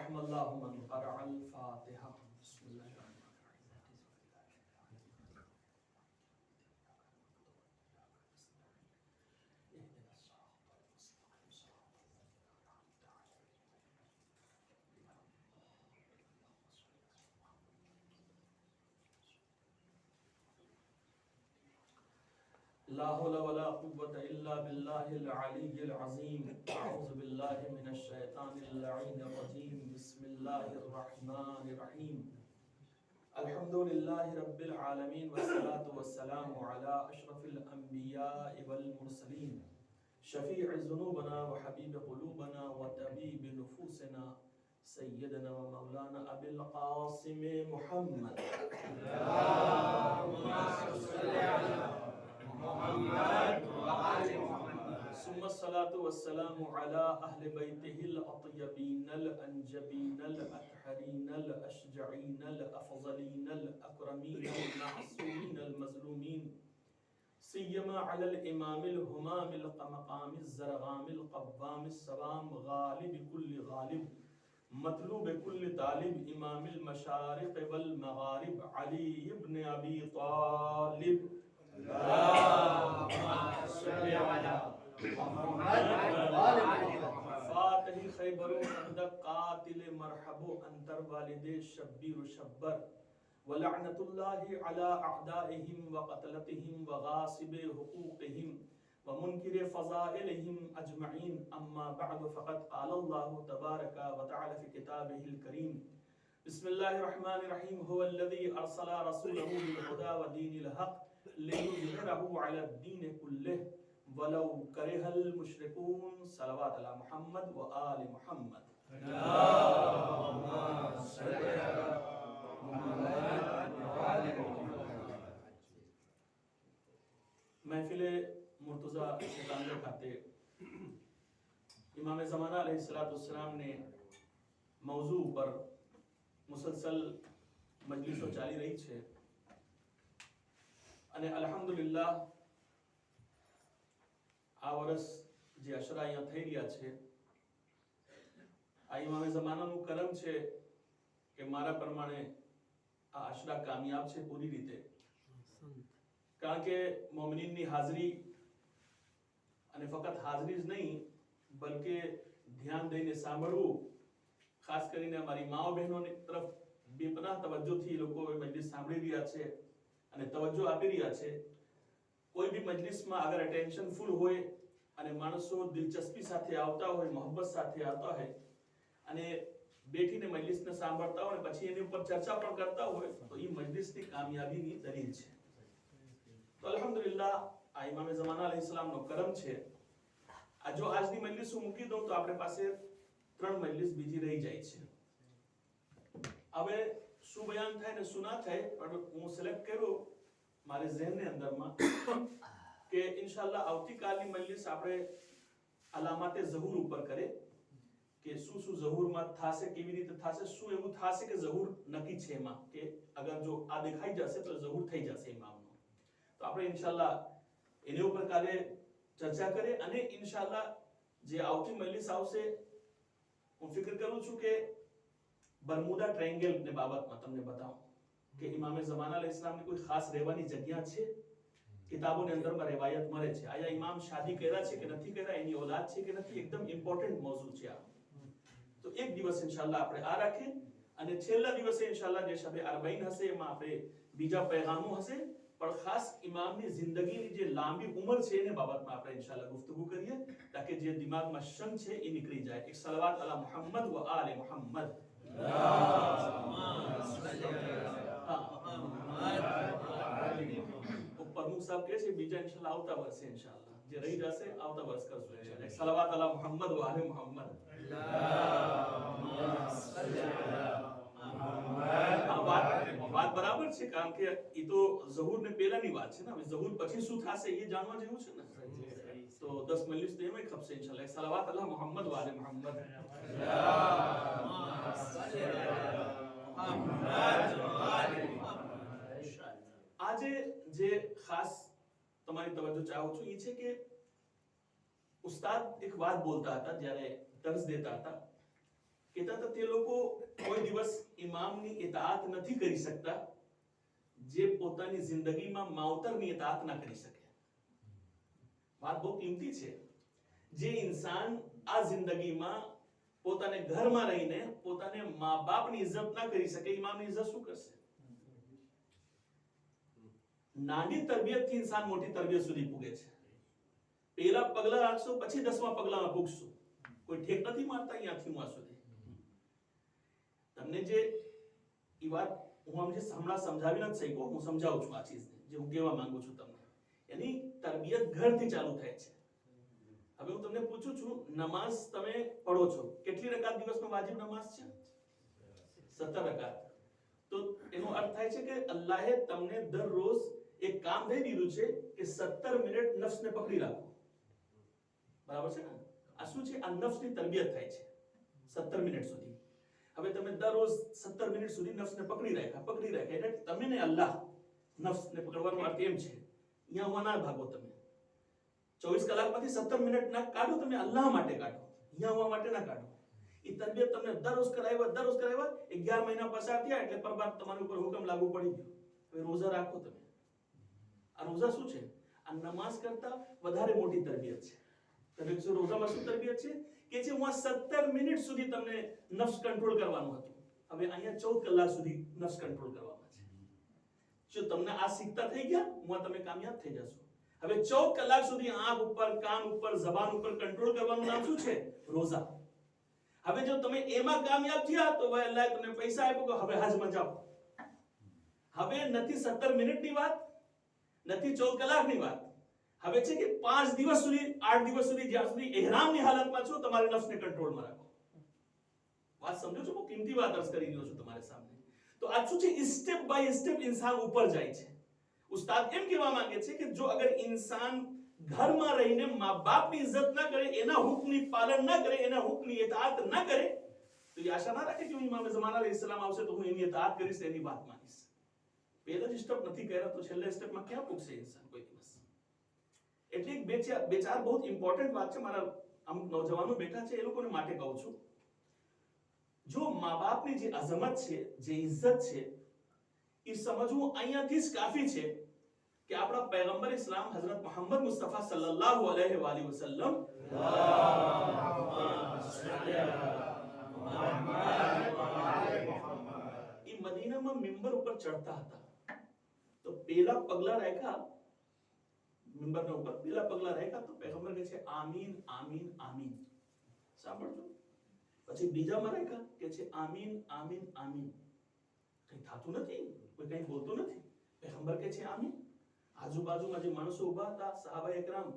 रहमल्लाहु मन क़रअल फ़ातिहा। ला हौला वला कुव्वता इल्ला बिल्लाहिल अलिय्यिल अज़ीम। अऊज़ु बिल्लाहि मिनश शैतानिर लईनिर रजीम। बिस्मिल्लाहिर रहमानिर रहीम। अल्हम्दुलिल्लाहि रब्बिल आलमीन वस्सलातु वस्सलामु अला अशरफिल अंबियाइ वल मुरसलीन शफीइ ज़ुनूबना व हबीब क़ुलूबना व तबीब नुफूसिना सय्यदना व मौलाना अबिल क़ासिम मुहम्मद। अल्लाहुम्मा सल्लि अला मुहम्मद व आलि मुहम्मद। सुम्मा सलातु वस्सलामु अला अहलि बैतिहिल अत्यबीनल अंजबीनल अतहरीनल अशजईनल अफज़लीनल अकरमीनल महसूमीनल मज़लूमीन सिय्यमा अलल इमामिल हुमामिल क़मक़ामिज़ ज़रग़ामिल क़व्वामिस सवाम गालिब कुल्लि गालिब मतलूब कुल्लि तालिब इमामिल मशारिक़ वल मग़ारिब अली इब्न अबी तालिब। फातिह खैबर खंदक कातिल मरहबो अंतर वालिदे शब्बीर शब्बर व लअनतुल्लाहि अला अअदाइहिम व क़तलतिहिम व गासिबे हुकूक़िहिम व मुनकिरे फ़ज़ाइलिहिम अजमईन। अम्मा बअद फ़क़द क़ाल अल्लाहु तबारक व तआला फ़ी किताबिहिल करीम। बिस्मिल्लाहिर रहमानिर रहीम। हुवल्लज़ी अरसला रसूलहु बिल हुदा व दीनिल हक़ लियुज़हिरहु अला दीनि कुल्लिहि वलौ करिहल मुशरिकून। सलवात अला मुहम्मद व आलि मुहम्मद। अल्लाहुम्मा सल्लि अला मुहम्मद व आलि मुहम्मद। महफिले मुर्तज़ा शतांगे खाते इमाम ज़माना अलैहिस्सलाम ने मौजू पर मुसलसल मजलिसो चाली रही है અને અલ્હમ્દુલિલ્લાહ આ વર્ષ જે અશરા અહીંયા થઈ રહ્યા છે આ ઇમામે ઝમાનાનું કરમ છે કે મારા પ્રમાણે આ અશરા કામયાબ છે પૂરી રીતે, કારણ કે મોમિનીનની હાજરી અને ફક્ત હાજરી જ નહીં બલકે ધ્યાન દઈને સાંભળવું, ખાસ કરીને અમારી માઓ બહેનોની તરફ બેપનાહ તવજ્જોથી લોકો મજલિસ સાંભળી રહ્યા છે અને તવજ્જો આપી રહ્યા છે। કોઈ બી મજલિસમાં અગર અટેન્શન ફૂલ હોય અને માણસો દિલચસ્પી સાથે આવતા હોય, મોહબ્બત સાથે આવતા હોય અને બેઠીને મજલિસને સાંભળતા હોય પછી એની ઉપર ચર્ચા પણ કરતા હોય તો એ મજલિસની કામયાબીની દલીલ છે। તો અલ્હમ્દુલિલ્લાહ આ ઇમામે ઝમાના અલૈહિસ્સલામનો કરમ છે। આ જો આજની મજલિસ હું મૂકી દઉં તો આપણે પાસે 3 મજલિસ બીજી રહી જાય છે। હવે શું બયાન થાય ને શું ના થાય પણ હું સિલેક્ટ કર્યો મારે ઝહેનની અંદરમાં કે ઇન્શાઅલ્લાહ આવતીકાલની મજલિસ આપણે અલામતે ઝહૂર ઉપર કરે કે શું શું ઝહૂરમાં થાશે, કેવી રીતે થાશે, શું એવું થાશે કે ઝહૂર નક્કી છે એમાં કે અગર જો આ દેખાઈ જશે તો ઝહૂર થઈ જશે ઇમામનો। તો આપણે ઇન્શાઅલ્લાહ એની ઉપર કાલે ચર્ચા કરે અને ઇન્શાઅલ્લાહ જે આવતી મજલિસ આવશે હું ફિકર કરું છું કે બરમુડા ટ્રાયંગલ ને બાબતમાં તમને બતાવું કે ઇમામે ઝમાના અલૈહિસ્સલામની કોઈ ખાસ રહેવાની જગ્યા છે? કિતાબોની અંદરમાં riwayat મળે છે। આયા ઇમામ શાદી કર્યા છે કે નથી કર્યા, એની औलाद છે કે નથી, એકદમ ઇમ્પોર્ટન્ટ મૌજુ છે આ। તો એક દિવસ ઇન્શાઅલ્લાહ આપણે આ રાખીએ અને છેલ્લા દિવસે ઇન્શાઅલ્લાહ જે શબે અરબઈન હશે એમાં આપણે બીજા પૈગામો હશે પણ ખાસ ઇમામની જિંદગીની જે લાંબી ઉંમર છે એને બાબતમાં આપણે ઇન્શાઅલ્લાહ ગુફ્તગુ કરીએ તાકે જે દિમાગમાં શંક છે એ નીકળી જાય। એક સલવાત અલા મુહમ્મદ વ આલે મુહમ્મદ। प्रमुख साहब કહે છે બીજા ઇન્શાઅલ્લાહ આવતા વર્ષે ઇન્શાઅલ્લાહ જે રહી જશે આવતા વર્ષ કરશું ઇન્શાઅલ્લાહ। સલવાત અલા મુહમ્મદ વ આલે મુહમ્મદ। અલ્લાहुम्मा સલ્લી અલા મુહમ્મદ। વાત બરાબર છે કારણ કે ઈ તો ઝહૂર ને પહેલાની વાત છે ને, હવે ઝહૂર પછી શું થશે એ જાણવા જેવું છે ને। તો 10 મજલિસ તો એમાં ખપશે ઇન્શાઅલ્લાહ। સલવાત અલા મુહમ્મદ વ આલે મુહમ્મદ। અલ્લાहुम्मा સલ્લી અલા મુહમ્મદ વ આલે મુહમ્મદ। આજે જે ખાસ તમારી તવજ્જો ચાહું છું એ છે કે ઉસ્તાદ એક વાત બોલતા હતા જ્યારે દર્સ દેતા હતા કહેતા હતા તે લોકો કોઈ દિવસ ઇમામની ઇતાઅત નથી કરી શકતા જે પોતાની જિંદગીમાં માવતરની ઇતાઅત ના કરી શકે. વાત બહુ કિંમતી છે. જે ઇન્સાન આ જિંદગીમાં પોતાને ઘરમાં રહીને પોતાને મા બાપની ઇજ્જત ના કરી શકે, ઇમામની ઇજ્જત શું કરશે? નાની તરબિયતથી ઇન્સાન મોટી તરબિયત સુધી પૂગે છે. પહેલા પગલા રાખશો પછી 10મા પગલામાં પૂગશો. કોઈ ઠેક નથી મારતા અહીંયાથી હું સુધી. તમને જે ઈ વાત હું હમણાં સમજાવી નથી શક્યો, હું સમજાવું છું આ ચીજને જે હું કહેવા માંગુ છું તમને. એની તરબિયત ઘરથી ચાલુ થાય છે. હવે હું તમને પૂછું છું, નમાઝ તમે પઢો છો, કેટલી રકાત દિવસમાં વાજિબ નમાઝ છે? 17 રકાત. તો એનો અર્થ થાય છે કે અલ્લાહે તમને દરરોજ એક કામ દઈ દીધું છે કે 17 મિનિટ નફ્સને પકડી રાખો. બરાબર છે ને? આ શું છે? આ નફ્સની તરબિયત થાય છે 17 મિનિટ સુધી. હવે તમે દરરોજ 17 મિનિટ સુધી નફ્સને પકડી રાખ્યા એટલે તમે ને અલ્લાહ, નફ્સને પકડવાનો અર્થ એમ છે અહીંયા હું ના ભાગો. તમે 24 કલાકમાંથી 17 મિનિટ ના કાઢો, તમે અલ્લાહ માટે કાઢો, અહીંયા હોવા માટે ના કાઢો. એ તરબિયત તમને દરરોજ કરાવ્યા 11 મહિના પસાર થયા એટલે પરબાદ તમારી ઉપર હુકમ લાગુ પડી ગયો. હવે રોઝા રાખો તમે. આ રોઝા શું છે? આ નમાઝ કરતા વધારે મોટી તરબિયત છે. તમે રોઝામાં શું તરબિયત છે કે જે હું 17 મિનિટ સુધી તમને નફ્સ કંટ્રોલ કરવાનું હતું, હવે અહીંયા 14 કલાક સુધી નફ્સ કંટ્રોલ કરવાનું છે. જો તમને આ શીખતા થઈ ગયા, હું તમે કામયાબ થઈ જશો. હવે 14 કલાક સુધી આંખ ઉપર, કાન ઉપર, જબાન ઉપર કંટ્રોલ કરવાનું નામ શું છે? રોઝા. હવે જો તમે એમાં કામયાબ થયા તો ભાઈ અલ્લાહ તમને પૈસા આપ્યો કે હવે હજમાં જાઓ. હવે નથી 17 મિનિટની વાત, નથી 14 કલાકની વાત, હવે છે કે 5 દિવસ સુધી, 8 દિવસ સુધી, જ્યાં સુધી ઇહરામની હાલતમાં છો, તમારે નફ્સને કંટ્રોલમાં રાખો. વાત સમજો છો? બહુ કિંમતી વાત અર્જ કરી રહ્યો છું તમારી સામે. તો આ શું છે? સ્ટેપ બાય સ્ટેપ ઇન્સાન ઉપર જાય છે. ઉસ્તાદ એમ કહેવા માંગે છે કે જો અગર ઇન્સાન ઘરમાં રહીને મા બાપની ઇજ્જત ના કરે, એના હુકમની પાલન ના કરે, એના હુકમની ઇતાઅત ના કરે, તો એ આશા ના રાખે કે ઇમામ ઝમાન અલૈહિસ્સલામ આવશે તો હું એની ઇતાઅત કરીશ, એની વાત માનીશ. પહેલા જ સ્ટેપ નથી કર્યા તો છેલ્લા સ્ટેપમાં ક્યાં પૂગશે ઇન્સાન કોઈ દિવસ? એટલે બે ચાર બહુ ઇમ્પોર્ટન્ટ વાત છે. મારા અમુક નોજવાનો બેઠા છે, એ લોકોને માટે કહું છું, જો મા બાપની જે અઝમત છે, જે ઇજ્જત છે, એ સમજવું અહીંયાથી જ કાફી છે કે આપણા પૈગંબર ઇસ્લામ હઝરત મોહમ્મદ મુસ્તફા સલ્લલ્લાહુ અલૈહિ વસલ્લમ એ મદીનામાં મિંબર ઉપર ચડતા હતા તો પેલા પગલા રાખ્યા મિંબરના ઉપર, પેલા પગલા રાખ્યા તો પૈગંબર કહે છે આમીન આમીન આમીન. સાંભળજો. પછી બીજામાં રાખ્યા કે છે આમીન આમીન આમીન. કઈ થતું નથી, કોઈ કઈ બોલતું નથી. પૈગંબર કહે છે આમીન. આજુબાજુમાં જે માણસો ઊભા હતા, સહાબાએ એકરામ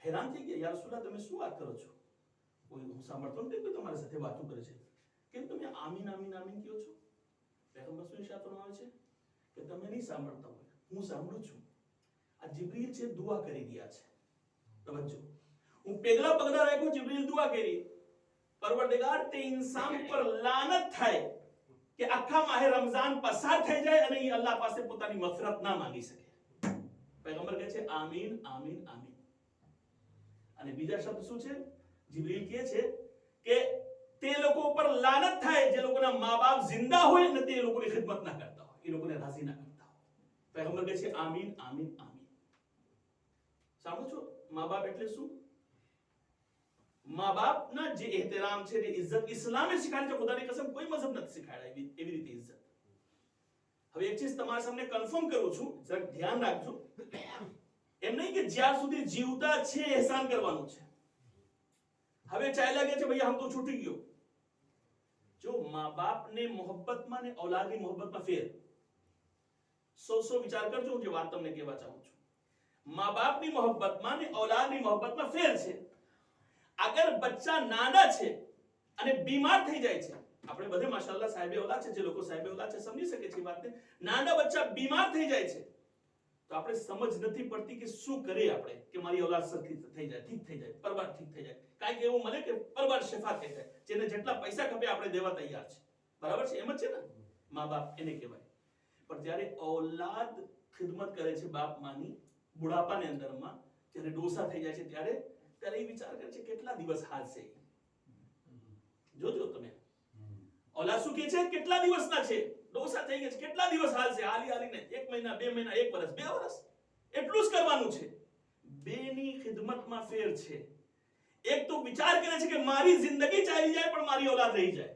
હેરાન થઈ ગયા, યા રસૂલલ્લાહ તમે શું વાત કરો છો? કોઈ હું સાંભળતો નથી, કોઈ તમારી સાથે વાતો કરે છે, કેમ તમે આમીન આમીન આમીન કહો છો? પૈગંબર શું ઇરશાદ ફરમાવે છે કે તમે નહીં સાંભળતા હોય, હું સાંભળું છું. આ જિબ્રીલ છે દુઆ કરી રહ્યા છે. તવજ્જો. હું પેગલા પગલા રાખ્યો, જિબ્રીલ દુઆ કરી, પરવરદિગાર તે ઇન્સાન પર લાનત થાય કે આખા માહે રમઝાન પસાર થઈ જાય અને એ અલ્લાહ પાસે પોતાની મગફિરત ના માંગી શકે. પૈગંબર કહે છે આમીન આમીન આમીન. અને બીજા શબ્દ શું છે? જિબ્રીલ કહે છે કે તે લોકો ઉપર લાનત થાય જે લોકોના મા બાપ જિંદા હોય અને તે લોકોની ખિદમત ના કરતા હોય, એ લોકોને રાજી ના કરતા હોય. પૈગંબર કહે છે આમીન આમીન આમીન. સાંભળો છો? મા બાપ એટલે શું? મા બાપના જે એહતરામ છે, જે ઇજ્જત ઇસ્લામે શીખાડી છે, ખુદાની કસમ કોઈ મઝહબ નથી શીખાડ્યા એવી રીતે ઇજ્જત. હવે એક ચીજ તમારા સામે કન્ફર્મ કરું છું, જરા ધ્યાન રાખજો. એમ નહીં કે જ્યાં સુધી જીવતા છે એહસાન કરવાનું છે. હવે ચાલ્યા ગયા છે ભૈયા હમ તો છૂટી ગયો. જો મા બાપને મોહબ્બતમાં ને ઔલાદની મોહબ્બતમાં ફેર. સો વિચાર કરજો હું જે વાત તમને કહેવા ચાહું છું. મા બાપની મોહબ્બતમાં ને ઔલાદની મોહબ્બતમાં ફેર છે. અગર બચ્ચા નાના છે અને બીમાર થઈ જાય છે, આપણે બધે માશાઅલ્લાહ સાહેબે ઓલાદ છે, જે લોકો સાહેબે ઓલાદ છે સમજી શકે છે વાતને. નાના બચ્ચા બીમાર થઈ જાય છે તો આપણે સમજ નથી પડતી કે શું કરીએ આપણે કે મારી ઓલાદ સરખી થઈ જાય, ઠીક થઈ જાય, પરબાર ઠીક થઈ જાય, કાંઈક એવું મળે કે પરબાર શફા થઈ જાય, જેને જેટલા પૈસા ખપે આપણે દેવા તૈયાર છે. બરાબર છે? એમ જ છે ને? મા બાપ એને કહેવાય. પણ જ્યારે ઔલાદ ખિદમત કરે છે બાપ માની બુઢાપાની અંદરમાં, જ્યારે ડોસા થઈ જાય છે ત્યારે એ વિચાર કરે છે કેટલા દિવસ હાલશે. જોજો તમે ઓલા શું કહે છે? કેટલા દિવસના છે? ડોસા થઈ ગયા છે, કેટલા દિવસ હાલશે? હાલીને 1 મહિના, 2 મહિના, 1 વર્ષ, 2 વર્ષ, એટલું જ કરવાનું છે. બેની ખિદમતમાં ફેર છે. એક તો વિચાર કરે છે કે મારી જિંદગી ચાલી જાય પણ મારી ઓલાદ રહી જાય.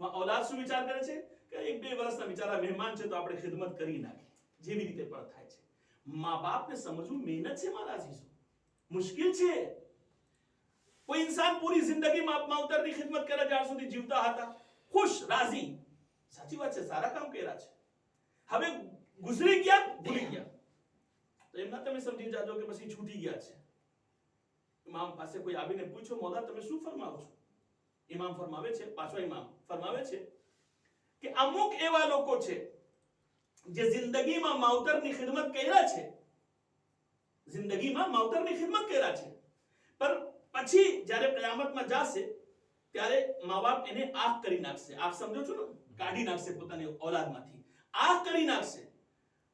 ઓલાદ શું વિચાર કરે છે કે 1-2 વર્ષના બિચારા મહેમાન છે તો આપણે ખિદમત કરી નાખીએ, જેવી રીતે પણ થાય છે. મા બાપને સમજવું મહેનત છે મારા અઝીઝો, મુશ્કેલ છે. કોઈ ઇન્સાન પૂરી જિંદગી માવતરની ખિદમત કરે, જ્યાં સુધી જીવતા હતા, ખુશ, રાજી, સાચી વાત છે, સારા કામ કર્યા છે. હવે ગુજરી ગયા, ભૂલી ગયા, તો એમના તમે સમજી જાજો કે પછી છૂટી ગયા છે. ઇમામ પાસે કોઈ આવીને પૂછ્યો, મૌલા તમે શું ફરમાવો છો? ઇમામ ફરમાવે છે, પાછો ઇમામ ફરમાવે છે કે અમુક એવા લોકો છે જે જિંદગીમાં માવતરની ખિદમત કર્યા છે, જિંદગીમાં માવતરની ખિદમત કર્યા છે, પણ પછી જ્યારે કયામતમાં જાશે ત્યારે મા બાપ એને આંખ કરી નાખશે. આંખ સમજો છો ને? કાઢી નાખશે પોતાની ઓલાદમાંથી, આંખ કરી નાખશે.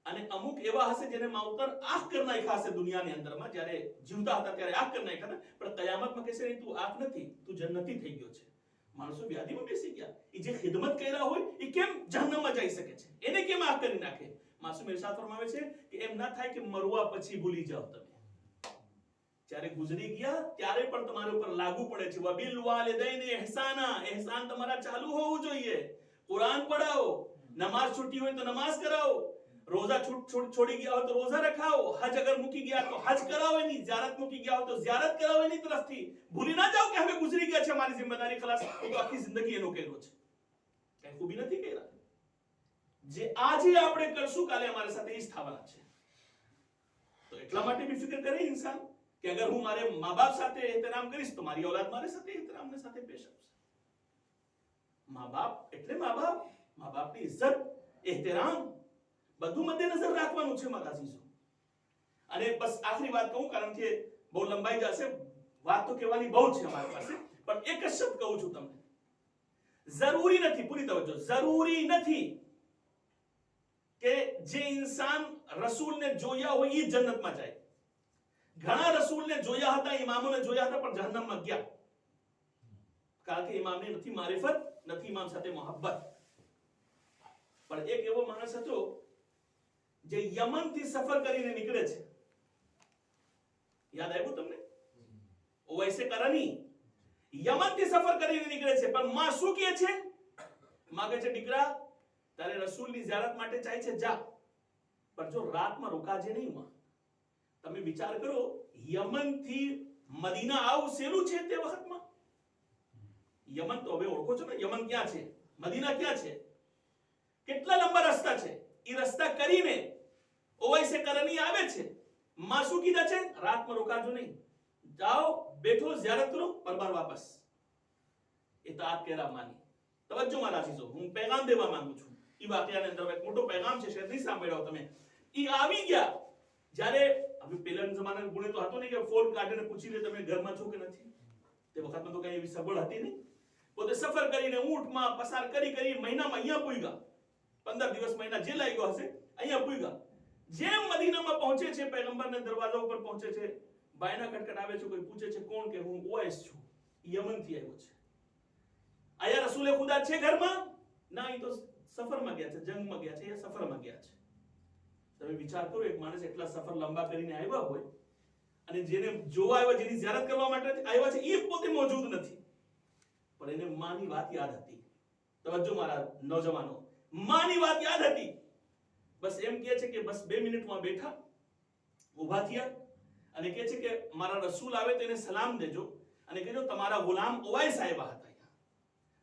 અને અમુક એવા હશે જેને માવતર આંખ કરી નાખ્યા હશે દુનિયાની અંદરમાં, જ્યારે જીવતા હતા ત્યારે આંખ કરી નાખ્યા, પણ કયામતમાં કહેશે નહીં તું આંખ નથી, તું જન્નતી થઈ ગયો છે. માણસો વ્યાધિમાં બેસી ગયા. એ જે ખિદમત કર્યા હોય એ કેમ જહન્નમમાં જઈ શકે છે? એને કેમ આંખ કરી નાખે? માસૂમ ઇરશાદ ફરમાવે છે કે એમ ના થાય કે મરવા પછી ભૂલી જાવ તમે. જ્યારે ગુજરી ગયા ત્યારે પણ તમારા ઉપર લાગુ પડે છે. વબિલ વાલિદૈન ઇહસાના, ઇહસાન તમારા ચાલુ હોવું જોઈએ. કુરાન પઢાવો, નમાઝ છૂટી હોય તો નમાઝ કરાવો, રોજા છોડી ગયા હોય તો રોજા રખાવો, હજ અગર મૂકી ગયા તો હજ કરાવો, એની ઝિયારત મૂકી ગયા હોય તો ઝિયારત કરાવો એની તરફથી. ભૂલી ના જાઓ કે હવે ગુજરી ગયા છે, મારી જિમ્મેદારી ખલાસ, તો આખી જિંદગી એનો કર્યો છે, કઈ ખૂબી નથી કર્યા. જે આજે આપણે કરશું કાલે અમારી સાથે ઈ જ થવાના છે. તો એટલા માટે બી ફિકર કરે ઇન્સાન કે અગર હું મારે મા બાપ સાથે એહતરામ કરીશ તો મારી ઓલાદ મારી સાથે એહતરામને સાથે પેશ આવશે. મા બાપ એટલે મા બાપ, મા બાપની ઇજ્જત, એહતરામ બધું મદ્દેનજર રાખવાનું છે મારા અઝીઝો. અને બસ આખરી વાત કહું, કારણ કે બહુ લંબાઈ જશે, વાત તો કહેવાની બહુ છે અમારી પાસે, પણ એક જ શબ્દ કહું છું તમને. જરૂરી નથી, પૂરી તવજ્જો, જરૂરી નથી કે જે ઇન્સાન રસૂલને જોયા હોય એ જન્નતમાં જાય. ઘણા રસૂલને જોયા હતા, ઇમામોને જોયા હતા, પણ જહન્નમમાં ગયા, કારણ કે ઇમામને નથી મારિફત, નથી ઇમામ સાથે મોહબ્બત. પણ એક એવો માણસ હતો જે યમન થી સફર કરીને નીકળે છે, યાદ આવ્યું તમને? ઓવૈસે કરની યમન થી સફર કરીને નીકળે છે, પણ માં શું કહે છે? માં કહે છે દીકરા તારે રસૂલની ઝિયારત માટે જાય છે, જા, પણ જો રાતમાં રોકાજે નહીં. માં તમે વિચાર કરો, યમન થી મદીના આવું સેલું છે તે વખતમાં? યમન તો હવે ઓળખો છો ને, યમન ક્યાં છે, મદીના ક્યાં છે, કેટલા લંબા રસ્તા છે. એ રસ્તા કરીને ઓવૈસે કરની આવે છે. માં શું કીધા છે? રાતમાં રોકાજો નહીં, જાઓ, બેઠો, ઝિયારત કરો, પરબાર વાપસ. ઇતાઅત કેરા માની. તવજ્જો મારા અઝીઝો, હું પેગામ દેવા માંગુ છું. ઈ વાકયાની અંદર એક મોટો પેગામ છે, શાયદ નહીં સાંભળ્યો તમે. ઈ આવી ગયા જ્યારે, હવે પહેલાના જમાનાનો ગુણે તો હતો નહીં કે ફોન કાઢીને પૂછી લે તમે ઘરમાં છો કે નથી. તે વખતમાં તો કઈ એવી સગવડ હતી નહીં. પોતે સફર કરીને ઊંટમાં પસાર કરી મહિનામાં અહીંયા પૂગ્યા, 15 દિવસ મહિના જે લાગ્યો હશે અહીંયા પૂગ્યા. જેમ મદીનામાં પહોંચે છે, પૈગંબરના દરવાજા ઉપર પહોંચે છે, બાયના ખટખટ આવે છે, કોઈ પૂછે છે કોણ? કે હું ઓએસ છું, યમનથી આવ્યો છે. આયા રસૂલે ખુદા છે ઘરમાં? ના, એ તો સફરમાં ગયા છે, જંગમાં ગયા છે, એ સફરમાં ગયા છે. તમે વિચાર કરો, એક માણસ એટલા સફર લંબા કરીને આવ્યા હોય અને જેને જોવા આવ્યા, જેની ઝિયારત કરવા માટે આવ્યા છે, એ પોતે મોજૂદ નથી, પણ એને માની વાત યાદ હતી. તવજ્જો મારા નોજવાનો, માની વાત યાદ હતી. બસ એમ કહે છે કે બસ 2 મિનિટમાં બેઠા, ઊભા થયા અને કહે છે કે મારા રસૂલ આવે તો એને સલામ દેજો અને કહેજો તમારા ગુલામ ઓવાઈસ આવ્યા હતા.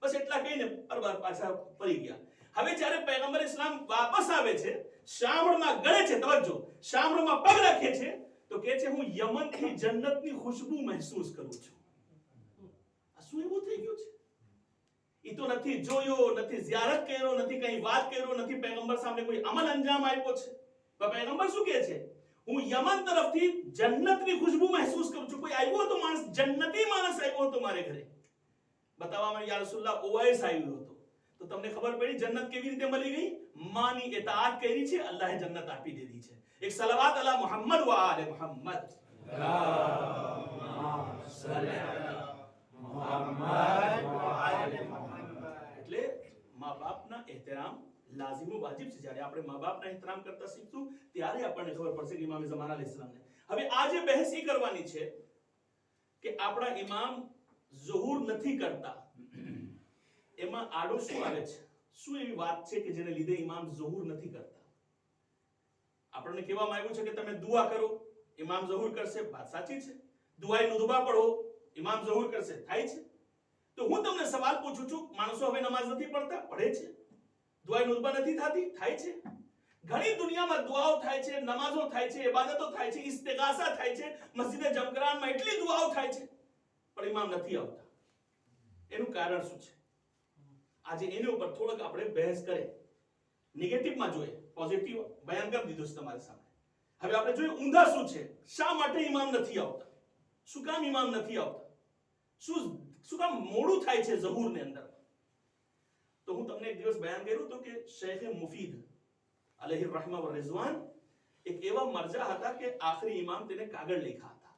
બસ એટલા કહીને પરબાર પાછા ફરી ગયા. હવે જ્યારે પૈગંબર ઇસ્લામ વાપસ આવે છે, શામળમાં ગળે છે, તવજ્જો, શામળમાં પગ રાખે છે, તો કહે છે હું યમનથી જન્નતની ખુશ્બુ મહેસૂસ કરું છું. આ શું એવું થઈ ગયું છે? ઈ તો નથી જોયો, નથી ઝિયારત કર્યો, નથી કઈ વાત કર્યો, નથી પૈગંબર સામે કોઈ અમલ અંજામ આપ્યો છે. પણ પૈગંબર શું કહે છે? હું યમન તરફથી જન્નતની ખુશ્બુ મહેસૂસ કરું છું. કોઈ આવ્યો હતો માણસ, જન્નતી માણસ આવ્યો હતો મારે ઘરે, બતાવવામાં યા રસૂલલ્લાહ ઓવૈસ આવ્યો હતો. તો તમને ખબર પડી જન્નત કેવી રીતે મળી ગઈ? માની ઇતાઅત કરી છે, અલ્લાહે જન્નત આપી દીધી છે. એક સલાવત અલા મુહમ્મદ વ આલે મુહમ્મદ. અલ્લાહુમ્મા સલ્લી અલા મુહમ્મદ વ આલે મુહમ્મદ. એટલે એહતરામ લાઝિમ વાજિબ છે. જ્યારે આપણે મા બાપના એહતરામ કરતા શીખશું ત્યારે આપણને ખબર પડશે કે ઇમામ ઝમાન અલૈહિસ્સલામને. હવે આજે બહેસ એ કરવાની છે કે આપણા ઇમામ ઝુહુર નથી કરતા, એમાં આડો શું આવે છે, શું એવી વાત છે કે જેને લીધે ઇમામ ઝુહુર નથી કરતા. આપણને કહેવામાં આવ્યું છે કે તમે દુઆ કરો, ઇમામ ઝુહુર કરશે, વાત સાચી છે. દુઆએ નુદબા પઢો, ઇમામ ઝુહુર કરશે, થાય છે. તો હું તમને સવાલ પૂછું છું, માણસો હવે નમાઝ નથી પઢતા, પઢે છે. દુઆએ નુદબા નથી થતી, થાય છે. ઘણી દુનિયામાં દુઆઓ થાય છે, નમાઝો થાય છે, ઇબાદતો થાય છે, ઇસ્તિગાસા થાય છે, મસ્જિદે જમકરાનમાં એટલી દુઆઓ થાય છે, પણ ઇમામ નથી આવતા. એનું કારણ શું છે? આજે એની ઉપર થોડોક આપણે બહેસ કરીએ. નેગેટિવમાં જોઈએ, પોઝિટિવ બયાન કરી દીધું છે તમારી સામે. હવે આપણે જોઈએ ઊંધા શું છે, શા માટે ઇમામ નથી આવતા, શું કામ ઇમામ નથી આવતા, શું કામ મોડું થાય છે ઝહુરની અંદર. તો હું તમને એક દિવસ બયાન કર્યું હતું કે શેખ મુફીદ અલૈહિ રહમા વ રિઝવાન એક એવા મરજા હતા કે આખરી ઇમામ તેને કાગળ લખ્યા હતા.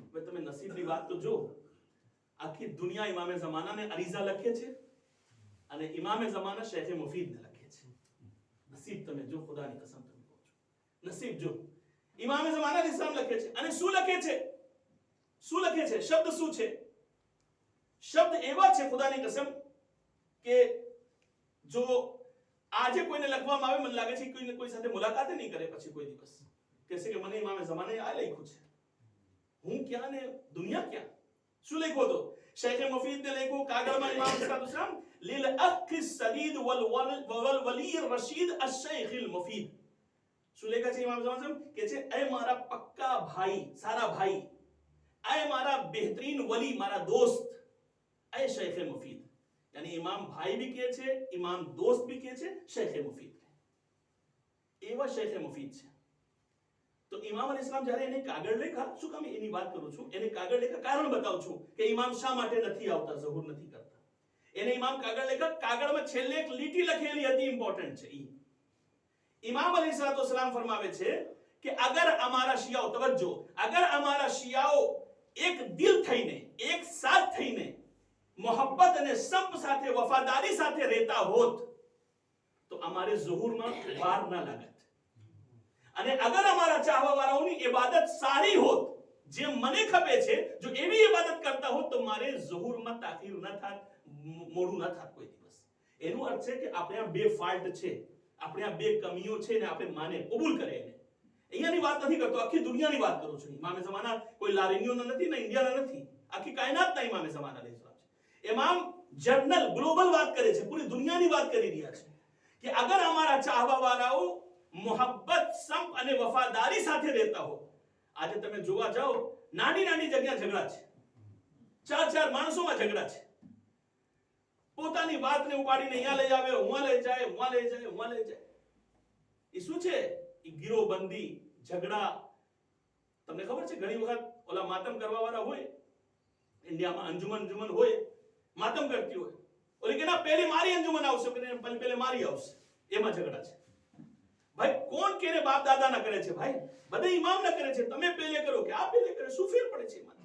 હવે તમે નસીબની વાત તો જો, આખી દુનિયા ઇમામે ઝમાનાને અરીઝા લખે છે અને ઇમામે ઝમાના શેખ મુફીદને લખે છે. નસીબ તમે જો, ખુદાની કસમ તમે કહો છો, નસીબ જો. ઇમામે ઝમાના ઇસ્લામ લખે છે અને શું લખે છે? શું લખે છે? શબ્દ શું છે? શબ્દ એવા છે ખુદાની કસમ કે જો આજે કોઈને લખવામાં આવે, મને લાગે છે કોઈને કોઈ સાથે મુલાકાત નહીં કરે, પછી કોઈ દિવસ કહેશે કે મને ઇમામે ઝમાને આ લખ્યું છે. હું ક્યાં ને દુનિયા ક્યાં? શું લખ્યું તો શેખ મુફીદ ને લખ્યું કાગળમાં, ઇમામ ઇસ્લામ લીલ અખ સદીદ વલ વલી રશીદ અશ-શૈખ અલ-મુફીદ. શું લખ્યા છે ઇમામ ઝમાન કે છે એ મારા પક્કા ભાઈ, સારા ભાઈ, એ મારા બેહતરીન વલી, મારા દોસ્ત, એ શેખ મુફીદ. यानी इमाम भाई भी कहे छे, इमाम दोस्त भी कहे छे, शेख मुफीद. एवा शेख मुफीद छे. तो इमाम अल इस्लाम જ્યારે એને કાગળ લખ્યા, શું કામ એની વાત કરું છું, એને કાગળ લખ્યા કારણ બતાવું છું કે ઇમામ શા માટે નથી આવતા, ઝહુર નથી કરતા. એને ઇમામ કાગળ લખ્યા, કાગળમાં છેલ્લે એક લીટી લખેલી હતી, ઇમ્પોર્ટન્ટ છે. ઇમામ અલૈહિસ્સલામ ફરમાવે છે કે અગર અમારા શિયાઓ, તવજ્જો, અગર અમારા શિયાઓ એક દિલ થઈને, એક સાથ થઈને, મોહબ્બત અને સંપ સાથે, વફાદારી સાથે રહેતા હોત તો અમારે ઝુહુરમાં વાર ના લાગત. અને અગર અમારા ચાહવાવાળાઓની ઇબાદત સારી હોત, જે મને ખપે છે, જો એવી ઇબાદત કરતા હોત તો મારે ઝુહુરમાં તાખીર ન થાત, મોડું ન થાત કોઈ દિવસ. એનો અર્થ છે કે આપણે આ બે ફાલ્ટ છે, આપણે આ બે કમીઓ છે ને આપણે માને કબૂલ કરે. એને અહીંયાની વાત નથી કરતો, આખી દુનિયાની વાત કરું છું. ઇમામે ઝમાના કોઈ લારેનિયોના નથી, ને ઇન્ડિયાના નથી, આખી કાયનાતના ઇમામે ઝમાના છે. इमाम जर्नल ग्लोबल बात करे छे, पूरी दुनिया ની વાત કરી રહ્યા છે કે અગર અમારા ચાહવા વાળાઓ મોહબ્બત, સંપ અને વફાદારી સાથે રહેતા હો. આજે તમે જોવા જાઓ, નાની નાની જગ્યા ઝઘડા છે, ચાર માણસોમાં ઝઘડા છે. પોતાની વાતને ઉપાડીને અહીંયા લઈ આવે, હું લઈ જાય, હું લઈ જાય, હું લઈ જાય. એ શું છે? એ ગીરોબંધી, ઝઘડા. તમને ખબર છે ઘણી વખત ઓલા માતમ કરવા વાળા હોય ઇન્ડિયામાં, અંજુમન હોય, માતમ કરતી હોય, ઓલી કે ના પહેલી મારી અંજુમન આવશે, કે પહેલે મારી આવશે. એમાં ઝઘડા છે. ભાઈ કોણ કેને બાપ દાદા ના કરે છે? ભાઈ બધા ઇમામ ના કરે છે. તમે પહેલે કરો કે આ પહેલે કરે, શું ફેર પડે છે એમાં?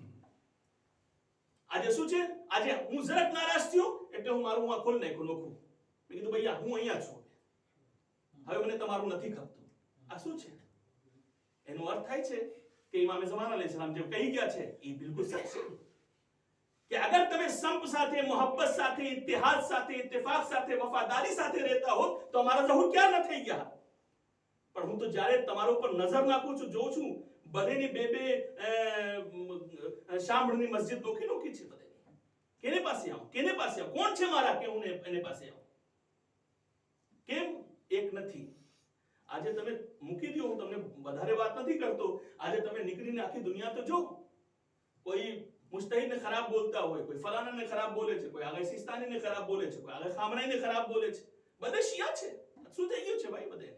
આજે શું છે? આજે હું જરાક નારાજ થયો એટલે હું મારું આ ખોલ નાખ્યું નોખું. મેં કીધું ભૈયા હું અહીંયા છું, હવે મને તમારું નથી ખપતું. આ શું છે? એનો અર્થ થાય છે કે ઇમામે ઝમાન અલૈહિસ્સલામ જે કહી ગયા છે એ બિલકુલ સચ છે કે અગર તમે સંપ સાથે, મોહબ્બત સાથે, ઇત્તિહાદ સાથે, ઇત્તિફાક સાથે, વફાદારી સાથે રહેતા હો તો અમારા ઝહુર ક્યાં ન થઈ ગયા. પણ હું તો જ્યારે તમારા ઉપર નજર નાખું છું, જોઉં છું બધેની બે શામળની મસ્જિદ નોખી છે બધેની. કેને પાસે આવું, કેને પાસે આવું, કોણ છે મારા કે હું એને પાસે આવું? કેમ એક નથી? આજે તમે મૂકી દો, હું તમને વધારે વાત નથી કરતો. આજે તમે નીકળીને આખી દુનિયા તો જો, કોઈ મુસ્તહિદને ખરાબ બોલતા હોય, કોઈ ફલાનાને ખરાબ બોલે છે, કોઈ આગળ સિસ્તાનીને ખરાબ બોલે છે, કોઈ આગળ ખામણાઈને ખરાબ બોલે છે. બધે શિયા છે. શું થઈ ગયું છે ભાઈ? બધે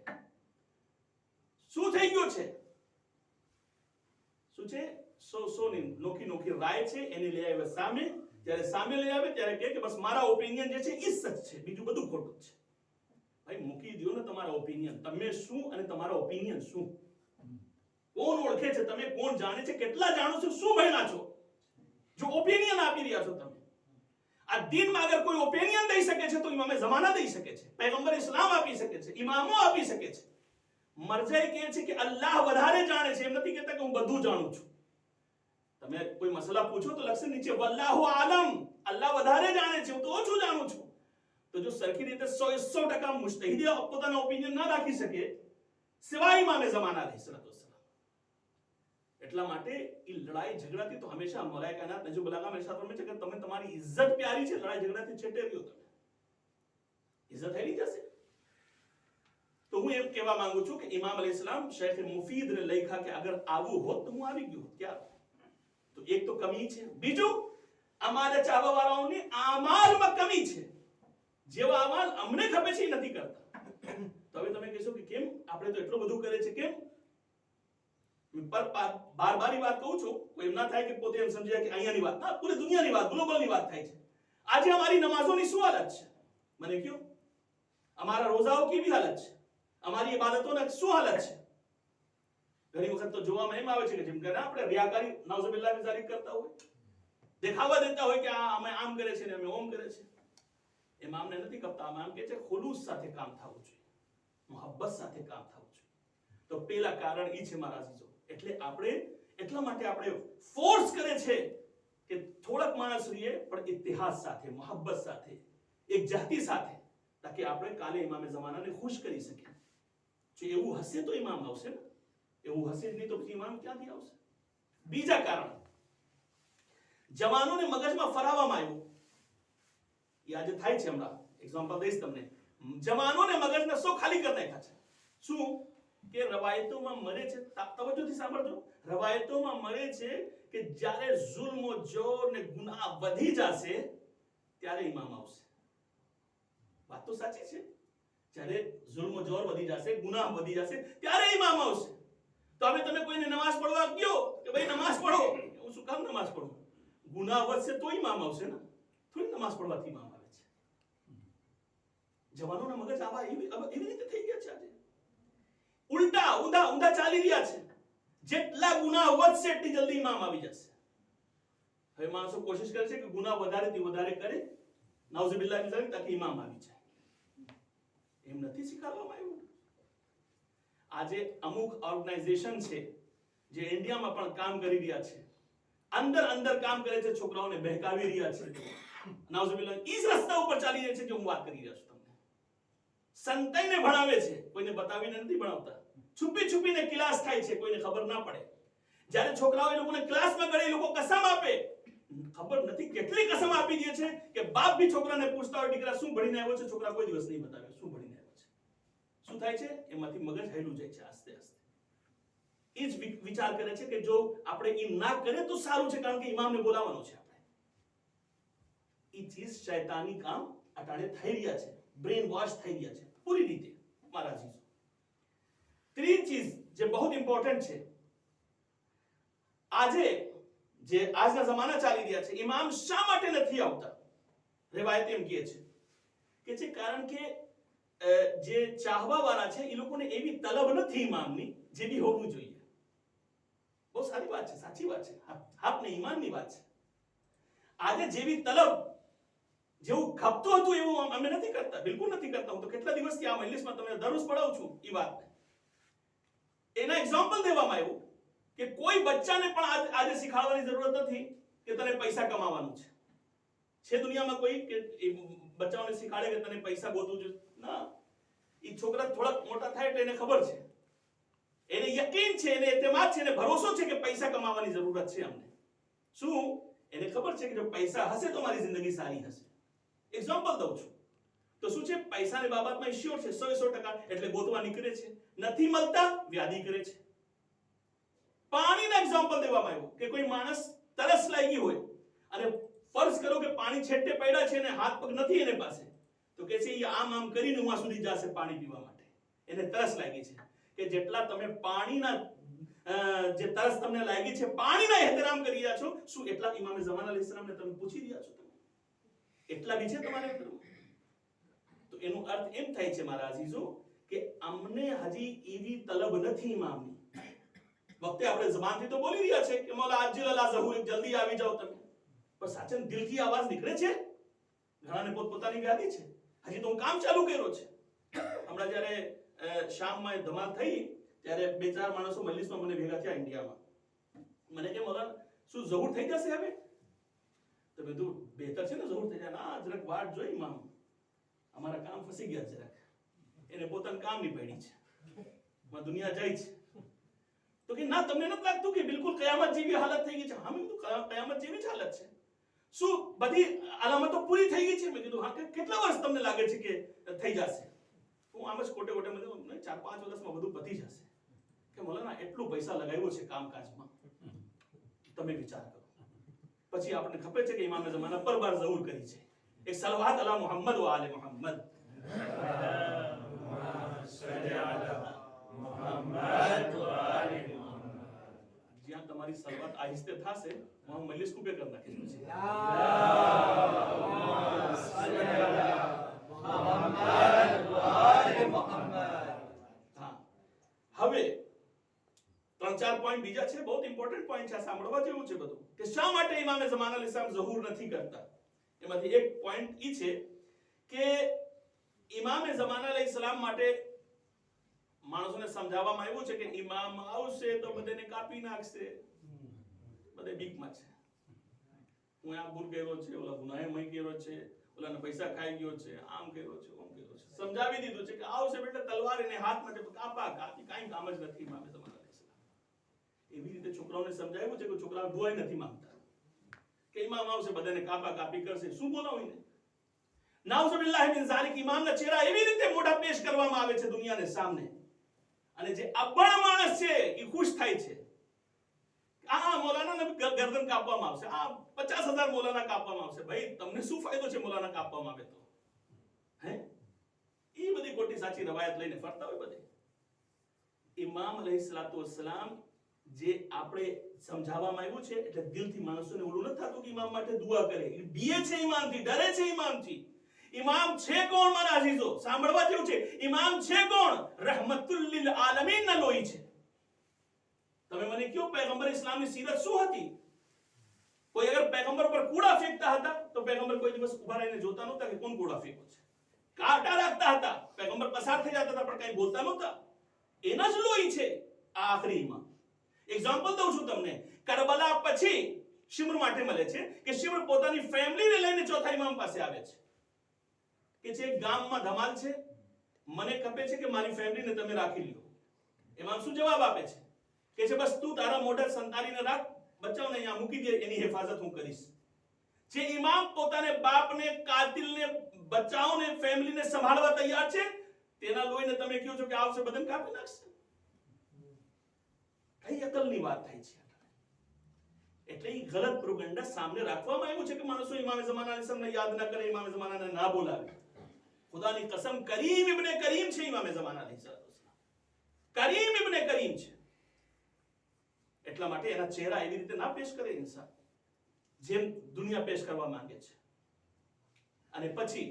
શું થઈ ગયું છે? શું છે? સોની નોખી રાય છે, એને લઈ આવે સામે. જ્યારે સામે લઈ આવે ત્યારે કહે કે બસ મારા ઓપિનિયન જે છે એ સચ છે, બીજું બધું ખોટું છે. ભાઈ મૂકી દો ને તમારા ઓપિનિયન. તમે શું અને તમારા ઓપિનિયન શું? કોણ ઓળખે છે? તમે કોણ જાણે છે? કેટલા જાણો છો? શું ભણ્યા છો? જો ઓપિનિયન આપી રહ્યા છો તમે. આ દીનમાં અગર કોઈ ઓપિનિયન દઈ શકે છે તો ઇમામે ઝમાના દઈ શકે છે, પૈગંબર ઇસ્લામ આપી શકે છે, ઇમામો આપી શકે છે. મરજાઈ કહે છે કે અલ્લાહ વધારે જાણે છે, એમ નથી કહેતા કે હું બધું જાણું છું. તમે કોઈ મસલા પૂછો તો લખશે નીચે વલ્લાહુ આલમ, અલ્લાહ વધારે જાણે છે, હું તો ઓછું જાણું છું. તો જો સરખી રીતે 100% મુજતહિદ પોતાનો ઓપિનિયન ના રાખી શકે સિવાય ઇમામે ઝમાના અલૈહિસ્સલામ. એટલા માટે એ લડાઈ ઝઘડાથી તો હંમેશા મૌલાએ કાયનાત નજુબ બલાગા મેં સાથ ફરમાય છે કે તમે તમારી ઇજ્જત પ્યારી છે, લડાઈ ઝઘડાથી છેટે રહ્યો, તમે ઇજ્જત હેરી જશે. તો હું એમ કહેવા માંગુ છું કે ઇમામ અલૈહિસ્સલામ શેખ મુફીદ ને લખ્યા કે અગર આવું હોત તો હું આવી ગયો હોત. ક્યાં? તો એક તો કમી છે, બીજું અમારા ચાહવા વાળાઓની આમાલમાં કમી છે. જેવા અમાલ અમને ખપે છે એ નથી કરતા. તો હવે તમે કહેશો કે કેમ આપણે તો એટલું બધું કરે છે, કેમ? બાર વાત કહું છું, કોઈ એમ ના થાય કે પોતે એમ સમજે કે અહીંયાની વાત ના, પૂરી દુનિયાની વાત, ગ્લોબલની વાત થાય છે. આજે અમારી નમાઝોની શું હાલત છે મને કયો? અમારા રોજાઓ કેવી હાલત છે? અમારી ઇબાદતોની શું હાલત છે? ઘણી વખત તો જોવામાં એમ આવે છે કે જેમ કે આપણે રિયાકારી નાઉઝુબિલ્લાહ મિઝારી કરતા હોય, દેખાવા દેતા હોય કે આ અમે આમ કરે છે ને અમે ઓમ કરે છે. એમ આમને નથી કરતા. આમ કે છે ખુલૂસ સાથે કામ થવું જોઈએ, મોહબ્બત સાથે કામ થવું જોઈએ. તો પેલા કારણ ઈ છે મારા અઝીઝો. એટલે આપણે એટલા માટે આપણે ફોર્સ કરે છે કે થોડાક માણસ રહીએ પણ ઇતિહાસ સાથે, મોહબ્બત સાથે, એક જાતિ સાથે, તાકી આપણે કાલે ઇમામે ઝમાનાને ખુશ કરી શકીએ. જો એવું હશે તો ઇમામ આવશે ને, એવું હશે જ નહીં તો પછી ઇમામ ક્યાંથી આવશે? બીજા કારણ જવાનોને મગજમાં ફરાવવામાં આવ્યું. એ આજે થાય છે. હમણાં એક્ઝામ્પલ દઈશ તમને. જવાનોને મગજને સો ખાલી કરી નાખ્યા છે. શું કે રવાયતોમાં મળે છે, તવજ્જોથી સાંભળજો, રવાયતોમાં મળે છે કે જ્યારે જુલ્મ જોર ને ગુનાહ વધી જશે ત્યારે ઇમામ આવશે. વાત તો સાચી છે. જ્યારે જુલ્મ જોર વધી જશે, ગુનાહ વધી જશે ત્યારે ઇમામ આવશે. તો હવે તમે કોઈને નમાઝ પઢવા કહો કે ભાઈ નમાઝ પઢો, હું શું કામ નમાઝ પઢું? ગુનાહ વધશે તો ઇમામ આવશે ને, થોડી નમાઝ પઢવાથી ઇમામ આવે છે. જવાનોના મગજ આવા એવી રીતે થઈ ગયા છે. આજે ઉલટા ઊંધા ચાલી રહ્યા છે. જેટલા ગુનાહ વધશે એટલી જલ્દી ઇમામ આવી જશે. હવે માણસો કોશિશ કરે છે કે ગુનાહ વધારેથી વધારે કરે, નાઉઝુબિલ્લાહ મિન ઝાલિક, તાકી ઇમામ આવી જાય. એમ નથી શીખવવામાં આવ્યું. આજે અમુક ઓર્ગેનાઇઝેશન છે જે ઇન્ડિયામાં પણ કામ કરી રહ્યા છે, અંદર કામ કરે છે, છોકરાઓને બહેકાવી રહ્યા છે. નાઉઝુબિલ્લાહ ઈ જ રસ્તા ઉપર ચાલી રહ્યા છે જે હું વાત કરી રહ્યો છું તમને. સંતાઈને ભણાવે છે, કોઈને બતાવીને નથી ભણાવતા. છુપીને ક્લાસ થાય છે, કોઈને ખબર ના પડે. જ્યારે છોકરાઓ એ લોકોને ક્લાસમાં ગળે, લોકો કસમ આપે, ખબર નથી કેટલી કસમ આપી દે છે કે બાપ ભી છોકરાને પૂછતા હોય દીકરા શું ભણીને આવ્યો છે, છોકરા કોઈ દિવસ નહીં બતાવે શું ભણીને આવ્યો છે. શું થાય છે? એમાંથી મગજ હેલું જાય છે આસ્તે આસ્તે. એ જ વિચાર કરે છે કે જો આપણે એ ના કરે તો સારું છે, કારણ કે ઇમામને બોલાવવાનો છે આપણે. એ ચીજ શૈતાની કામ અટાણે થઈ રહ્યા છે, બ્રેન વોશ થઈ રહ્યા છે પૂરી રીતે મારા ચીજો. ત્રીજી ચીજ જે બહુ ઇમ્પોર્ટન્ટ છે, આજે જે આજના જમાના ચાલી રહ્યા છે, ઇમામ શા માટે નથી આવતા? રિવાયત એમ કહે છે કારણ કે જે ચાહવા વાળા છે એ લોકોને એવી તલબ નથી ઇમામની જેવી હોવું જોઈએ. બહુ સારી વાત છે, સાચી વાત છે, આપને ઈમાનની વાત છે. આજે જેવી તલબ, જેવું ખપતું હતું એવું અમે નથી કરતા, બિલકુલ નથી કરતા. હું તો કેટલા દિવસથી આ મજલિસમાં તમને દરરોજ પડાવું છું એ વાતને. એના એક્ઝામ્પલ દેવામાં આવ્યું કે કોઈ બચ્ચાને પણ આજે શીખવાડવાની જરૂરત નથી કે તને પૈસા કમાવાનું છે દુનિયામાં કોઈ કે બચ્ચાઓને શીખવાડે કે તને પૈસા ગોતવું છે? ના. એ છોકરા થોડા મોટા થાય એટલે એને ખબર છે, એને યકીન છે, એને એતમાદ છે, એને ભરોસો છે કે પૈસા કમાવાની જરૂરત છે અમને. શું? એને ખબર છે કે જો પૈસા હશે તો મારી જિંદગી સારી હશે. એક્ઝામ્પલ દઉં છું તો શું છે, પૈસાની બાબતમાં શ્યોર છે 100% એટલે ગોતવા નીકળે છે, નથી મળતા વ્યાધિ કરે છે. પાણીના એક્ઝામ્પલ દેવામાં આવ્યું કે કોઈ માણસ તરસ લાગી હોય અને ફર્ઝ કરો કે પાણી છેટે પડ્યા છે અને હાથ પગ નથી એને પાસે, તો કે છે એ આમ કરીને ઉવા સુધી જશે પાણી પીવા માટે. એને તરસ લાગી છે કે જેટલા તમે પાણીના જે તરસ તમને લાગી છે, પાણીના એહતરામ કરી રહ્યા છો, શું એટલા ઇમામે ઝમાન અલૈહિસ્સલામને તમે પૂછી રહ્યા છો? તમે એટલા બી છે તમારે અંદરમાં? તો એનો અર્થ એમ થાય છે મારા અઝીઝો કે અમને હજી એવી તલબ નથી ઇમામની. વખતે આપણે જબાનથી તો બોલી રહ્યા છે કે મૌલા અજલ અલા ઝહુર, જલ્દી આવી જાઓ તમે, પણ સાચન દિલથી આવાજ નીકળે છે? ઘણાને પોતપોતાની વ્યાધિ છે. હજી તો હું કામ ચાલુ કર્યો છે. હમણાં જ્યારે શામમાં ધમાલ થઈ ત્યારે 2-4 માણસો મજલિસમાં મને ભેગા થયા ઇન્ડિયામાં. મને કે મૌલાના શું ઝહુર થઈ જશે હવે? તો બધું બહેતર છે ને ઝહુર થઈ જાય. ના જરાક વાટ જોઈ ઇમામ, અમારા કામ ફસી ગયા જરાક, એને પોતાનું કામ ની પડી છે, દુનિયા જાય છે. તો કે ના તમને નથી લાગતું કે બિલકુલ કયામત જેવી હાલત થઈ ગઈ છે? હા મેં કીધું કયામત જેવી જ હાલત છે. શું બધી અલામતો પૂરી થઈ ગઈ છે? મેં કીધું હા. કેટલા વર્ષ તમને લાગે છે કે થઈ જશે? હું આમ જ કોટે મને 4-5 વર્ષમાં બધું પતી જશે. કે મૌલાના એટલું પૈસા લગાવ્યો છે કામકાજમાં, તમે વિચાર કરો. પછી આપણને ખબર છે કે ઇમામે ઝમાના પર બાર ઝહુર કરી છે. એક સલવાત અલા મુહમ્મદ વ આલે મુહમ્મદ. જ્યાં તમારી સલવાત આહિસ્તે થશે વહાં મજલિસ કુબે કર નાખી છે. હવે 3-4 પોઈન્ટ બીજા છે, બહુ ઇમ્પોર્ટન્ટ પોઈન્ટ છે, સાંભળવા જેવું છે બધું, કે શા માટે ઇમામે ઝમાના અલૈહિસ્સલામ ઝહુર નથી કરતા. એમાંથી એક પોઈન્ટ ઈ છે કે ઇમામે ઝમાના અલૈહિસ્સલામ માટે માણસોને સમજાવવામાં આવ્યું છે કે ઇમામ આવશે તો બધાને કાપી નાખશે. બધે બીકમાં છે. હું આ ગુર કર્યો છે, ઓલા ગુનાહમાં કર્યો છે, ઓલાને પૈસા ખાઈ ગયો છે, આમ કર્યો છે, ઓમ કર્યો છે. સમજાવી દીધું છે કે આવશે એટલે તલવાર એને હાથમાં કાપા કાપી, કાંઈ કામ જ નથી ઇમામે ઝમાના અલૈહિસ્સલામ. એવી રીતે છોકરાઓને સમજાવ્યું છે કે છોકરાઓ દુઆ નથી માંગતા, કે ઇમામ આવશે બધાને કાપા કાપી કરશે. શું બોલાવીને નાઉઝુબિલ્લાહ મિન ઝાલિક. ઇમામના ચહેરા એવી રીતે મોઢા પેશ કરવામાં આવે છે દુનિયાને સામે, અને જે અબળ માણસ છે એ ખુશ થાય છે. આ મૌલાના ગરદન કાપવામાં આવશે, આ 50,000 મૌલાના કાપવામાં આવશે. ભાઈ તમને શું ફાયદો છે મૌલાના કાપવામાં આવે તો? હે એ બધી ખોટી સાચી રવાયત લઈને ફરતા હોય બધે. ઇમામ અલૈહિસ્સલાતુ વસ્સલામ જે આપણે સમજાવવામાં આવ્યું છે એટલે દિલથી માણસોને ઓલું નથી થતું કે ઇમામ માટે દુઆ કરે. એ બીએ છે ઇમામથી, ડરે છે ઇમામથી. ઇમામ છે કોણ મારા અઝીઝો? સાંભળવા જેવું છે. ઇમામ છે કોણ? રહમતુલ લિલ આલમીન ના લોહી છે. તમે મને કયો પૈગંબર ઇસ્લામની સીરત શું હતી? કોઈ અગર પૈગંબર પર કૂડા ફેંકતા હતા તો પૈગંબર કોઈ દિવસ ઉભા રહીને જોતા નહોતા કે કોણ કૂડા ફેંકો છે. કાંટા રાખતા હતા, પૈગંબર પસાર થઈ જતા હતા પણ કઈ બોલતા નહોતા. એના જ લોહી છે આ આખરી ઇમામ. એક્ઝામ્પલ દઉં છું તમને. કરબલા પછી શિમ્ર માટે મળે છે કે શિમ્ર પોતાની ફેમિલીને લઈને ચોથા ઇમામ પાસે આવે છે કે જે ગામમાં ધમાલ છે, મને ખપે છે કે મારી ફેમિલીને તમે રાખી લ્યો. ઇમામ શું જવાબ આપે છે? કે છે બસ તું તારા મોઢા સંતાડીને રાખ, બચ્ચાઓને અહીંયા મૂકી દે, એની હિફાજત હું કરીશ. જે ઇમામ પોતાને બાપને, કાતિલને, બચ્ચાઓને, ફેમિલીને સંભાળવા તૈયાર છે, તેના લોહીને તમે કહો છો કે આવશે બદન કાપી નાખશે. કઈ અકલની વાત થાય છે? એટલે એ ગલત પ્રોપેગેન્ડા સામે રાખવામાં આવ્યું છે કે માણસો ઇમામે ઝમાના અલૈહિસ્સલામને યાદ ના કરે, ઇમામે ઝમાનાને ના બોલાવે. ખુદાની કસમ, કરીમ ઇબ્ને કરીમ છે ઇમામે ઝમાના અલૈહિસ્સલામ. કરીમ ઇબ્ને કરીમ છે. એટલા માટે એના ચહેરા એવી રીતે ના પેશ કરે ઇન્સાન જેમ દુનિયા પેશ કરવા માંગે છે. અને પછી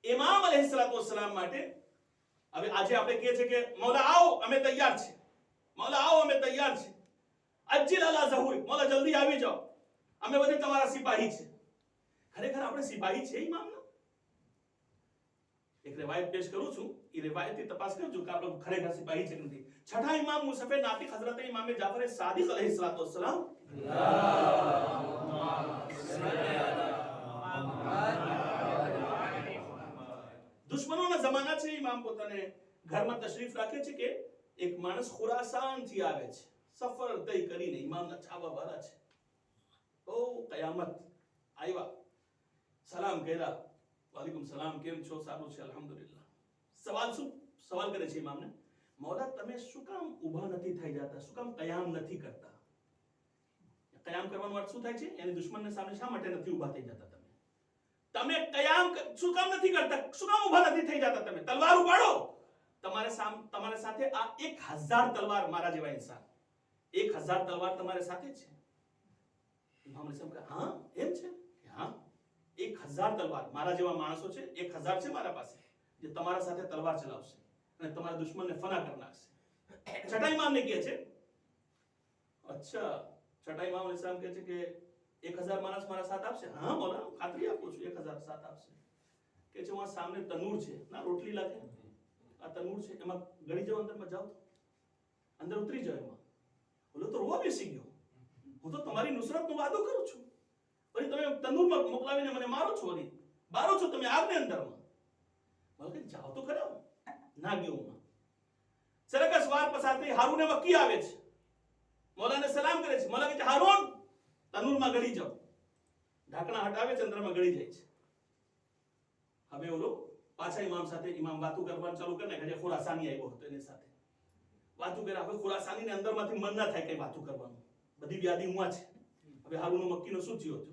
ઇમામ અલૈહિસ્સલાતુ વસ્સલામ માટે હવે આજે આપણે કહે છે કે મૌલા આવો, અમે તૈયાર છે. મૌલા આવો, અમે તૈયાર છે. અજ્જિલ અલા ઝહુર, મૌલા જલ્દી આવી જાઓ, અમે બધે તમારા સિપાહી છે. ખરેખર આપણે સિપાહી છે ઇમામના? એક રિવાયત પેશ કરું છું, એ રિવાયતની તપાસ કરજો કે આપણે ખરેખર સિપાહી છે કે નથી. છઠ્ઠા ઇમામ મુસફે નાતિક હઝરત ઇમામ જાફર સાદિક અલૈહિસ્સલાતુ વસ્સલામ, દુશ્મનોના જમાના છે. ઇમામ પોતાને ઘરમાં તશરીફ રાખે છે કે એક માણસ ખુરાસાન થી આવે છે, સફર તય કરીને ઇમામના છાબા વાળા છે. ઓ કયામત આવ્યા, સલામ કર્યા, વાલેકુમ સલામ, કેમ છો? સારું છે અલ્હમ્દુલિલ્લાહ. સવાલ કરે છે ઇમામને, મૌલા તમે શું કામ ઊભા નથી થઈ જતા? શું કામ કયામ નથી કરતા? કયામ કરવાનો અર્થ શું થાય છે? એની દુશ્મનને સામે શા માટે નથી ઊભા થઈ જતા? તમે કયામ શું કામ નથી કરતા? શું કામ ઊભા નથી થઈ જતા? તમે તલવાર ઉપાડો. તમારા સાથે આ 1000 તલવાર, મારા જેવા ઇન્સાન 1000 તલવાર તમારી સાથે છે. ઇમામ અલૈહિસ્સલામ કહે હા એમ છે? હા 1000 તલવાર મારા જેવા માણસો છે, 1000 છે મારા પાસે જે તમારા સાથે તલવાર ચલાવશે અને તમારા દુશ્મનને ફના કરી નાખશે. છઠ્ઠા ઇમામને કહે છે અચ્છા, છઠ્ઠા ઇમામ અલૈહિસ્સલામ કહે છે કે 1000 માણસ મારા સાથ આપશે? હા મોલા, ખાતરી આપું છું 1000 સાથ આપશે. કે છે વહાં સામને તનૂર છે ના, રોટલી લાગે, આ તનૂર છે, એમાં ગળી જાઓ, અંદરમાં જાઓ, અંદર ઉતરી જાઓ એમાં. બોલો તો રોવા બેસી ગયો. હું તો તમારી નુસરતનો વાદો કરું છું, પછી તમે તનૂરમાં મોકલાવીને મને મારો છો, વળી બારો છો તમે આગને અંદરમાં. બોલો કે જાઓ તો ખરા. ના ગયો હું. સરકસ વાર પસાર થઈ, હારૂન મક્કી આવે છે, મૌલાને સલામ કરે છે. મૌલા કહે છે હારૂન તનૂરમાં ગળી જાઓ. ઢાંકણા હટાવે છે, અંદરમાં ગળી જાય છે. હવે ઓલો પાછા ઇમામ સાથે ઇમામ વાતો કરવાનું ચાલુ કરી નાખે છે. ખુરાસાની આવ્યો હતો એની સાથે વાતો કરે. હવે ખુરાસાનીને અંદરમાંથી મન ના થાય કઈ વાતો કરવાનું, બધી વ્યાધિ ઉમાં છે. હવે હારૂન મક્કીનો શું થયો હતો?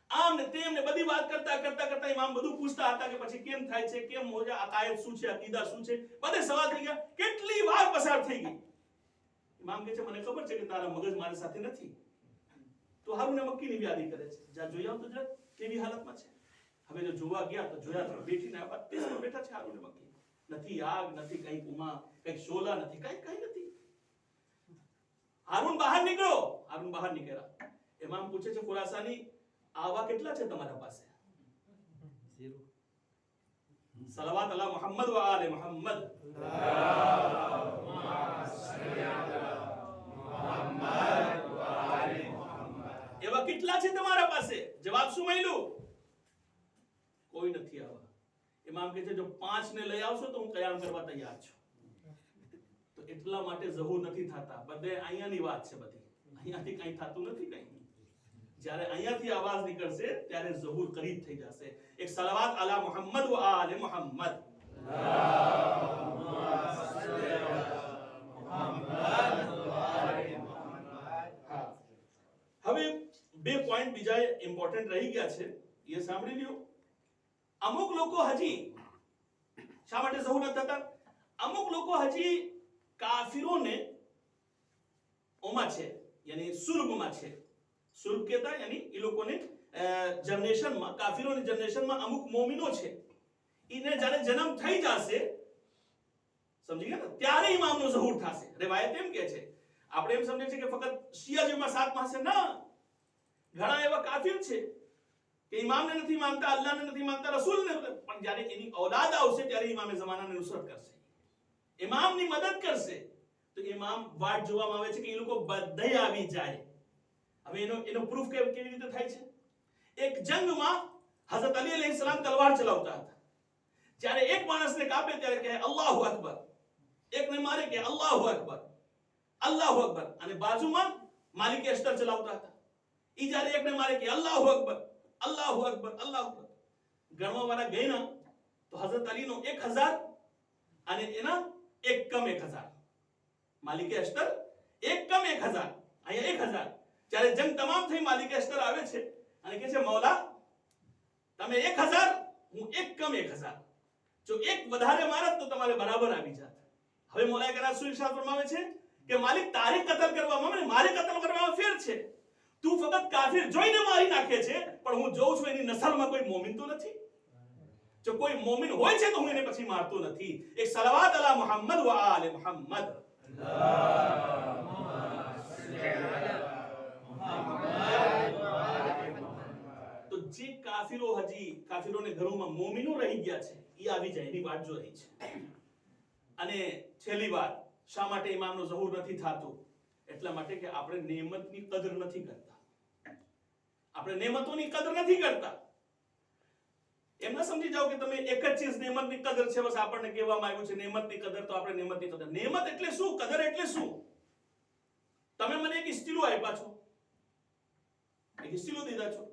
આમ ને તેમ ને બધી વાત કરતા કરતા કરતા ઇમામ બધું પૂછતા હતા કે પછી કેમ થાય છે, કેમ મોજા અકાયદ શું છે, અકીદા શું છે, બધે સવાલ થઈ ગયા. કેટલી વાર પસાર થઈ ગઈ. ઇમામ કહે છે મને ખબર છે કે તારા મગજ મારી સાથે નથી, તો હારૂન મક્કીની વ્યાધિ કરે છે. જા જોઈ આવ તો જરા કેવી હાલતમાં છે. હવે જો જોવા ગયા તો જોયા તો બેઠીને આ તેસમાં બેઠા છે હારૂન મક્કી. નથી આગ, નથી કઈ ઉમા, કઈ શોલા નથી, કઈ નથી. હારૂન બહાર નીકળો. હારૂન બહાર નીકળ્યા. ઇમામ પૂછે છે ખુરાસાની આવા કેટલા છે તમારા પાસે? 0. સલાવત અલા મુહમ્મદ વ આલે મુહમ્મદ. એવા કેટલા છે તમારા પાસે? જવાબ શું મળ્યું? કોઈ નથી આવા. ઇમામ કહે છે જો 5 ને લઈ આવશો તો હું કયામ કરવા તૈયાર છું. તો એટલા માટે ઝહૂર નથી થતા. બધે અહીંયાની વાત છે, બધી અહીંયાથી કઈ થતું નથી. કઈ જ્યારે અહીંયાથી અવાજ નીકળશે ત્યારે ઝહૂર કરીબ થઈ જશે. એક સલાવત અલા મુહમ્મદ વ આલે મુહમ્મદ. હવે બે પોઈન્ટ બીજા ઇમ્પોર્ટન્ટ રહી ગયા છે, એ સાંભળી લ્યો. અમુક લોકો હજી શા માટે ઝહૂર નથી થતા? અમુક લોકો હજી કાફિરોને ઓમાં છે, યાની સુર્બમાં છે. સુર્બ કહેતા યાની એ લોકોને જનરેશનમાં, કાફિરોની જનરેશનમાં અમુક મોમિનો છે. એને જ્યારે જન્મ થઈ જશે, સમજી ગયા ને, ત્યારે ઇમામનો ઝહૂર થશે. રિવાયત એમ કહે છે. આપણે એમ સમજે છે કે ફક્ત શિયા જેમાં 7 માં હશે. ના, ઘણા એવા કાફિર છે કે ઇમામને નથી માનતા, અલ્લાહને નથી માનતા, રસૂલને, પણ જ્યારે એની ઔલાદ આવશે ત્યારે ઇમામે જમાનાને નુસરત કરશે, ઇમામની મદદ કરશે. તો ઇમામ વાટ જોવામાં આવે છે કે એ લોકો બધે આવી જાય. હવે એનો પ્રૂફ કેવી રીતે થાય છે? એક જંગમાં હઝરત અલી અલૈહિસ સલામ તલવાર ચલાવતા હતા. જ્યારે એક માણસને કાપે ત્યારે કહે અલ્લાહુ અકબર, એકને મારે કે અલ્લાહુ અકબર, અલ્લાહુ અકબર. અને બાજુમાં માલિક અશ્તર ચલાવતા હતા. ઈ જ્યારે એકને મારે કે અલ્લાહુ અકબર, અલ્લાહુ અકબર, અલ્લાહુ અકબર. ગણવા વાળા ગયના તો હઝરત અલીનો 1000 અને એના 1 કમ 1000. માલિક અશ્તર 1 કમ 1000, અહીંયા 1000. જ્યારે જંગ તમામ થઈ માલિક અશ્તર આવે છે અને કહે છે મૌલા તમે 1000, હું 1 કમ 1000. જો એક વધારે મારત તો તમારે બરાબર આવી જાત. હવે મૌલાએ કરા શું ઇરશાદ ફરમાવે છે કે માલિક તારે કતલ કરવામાં અને મારે કતલ કરવામાં ફેર છે. તું ફક્ત કાફિર જોઈને મારી નાખે છે, પણ હું જોઉં છું એની નસલમાં કોઈ મોમિન તો નથી. જો કોઈ મોમિન હોય છે તો હું એને પછી મારતો નથી. એક સલાવત અલા મુહમ્મદ વ આલે મુહમ્મદ. તો જે કાફિરોને ઘરોમાં મોમિનો રહી ગયા છે એ આવી જાય, એની વાટ જો રહી છે. અને છેલ્લી વાત, શા માટે ઇમામનો ઝહૂર નથી થતો? એટલા માટે કે આપણે નેમતની કદર નથી કરતા. આપણે નેમતોની કદર નથી કરતા. એમ ના સમજી જાઓ કે તમે એક જ ચીજ નેમતની કદર છે, બસ આપણને કહેવામાં આવ્યું છે નેમતની કદર, તો આપણે નેમતની કદર. નેમત એટલે શું? કદર એટલે શું? તમે મને એક સ્ટીલો આપ્યા છો, એક સ્ટીલો દીધા છો.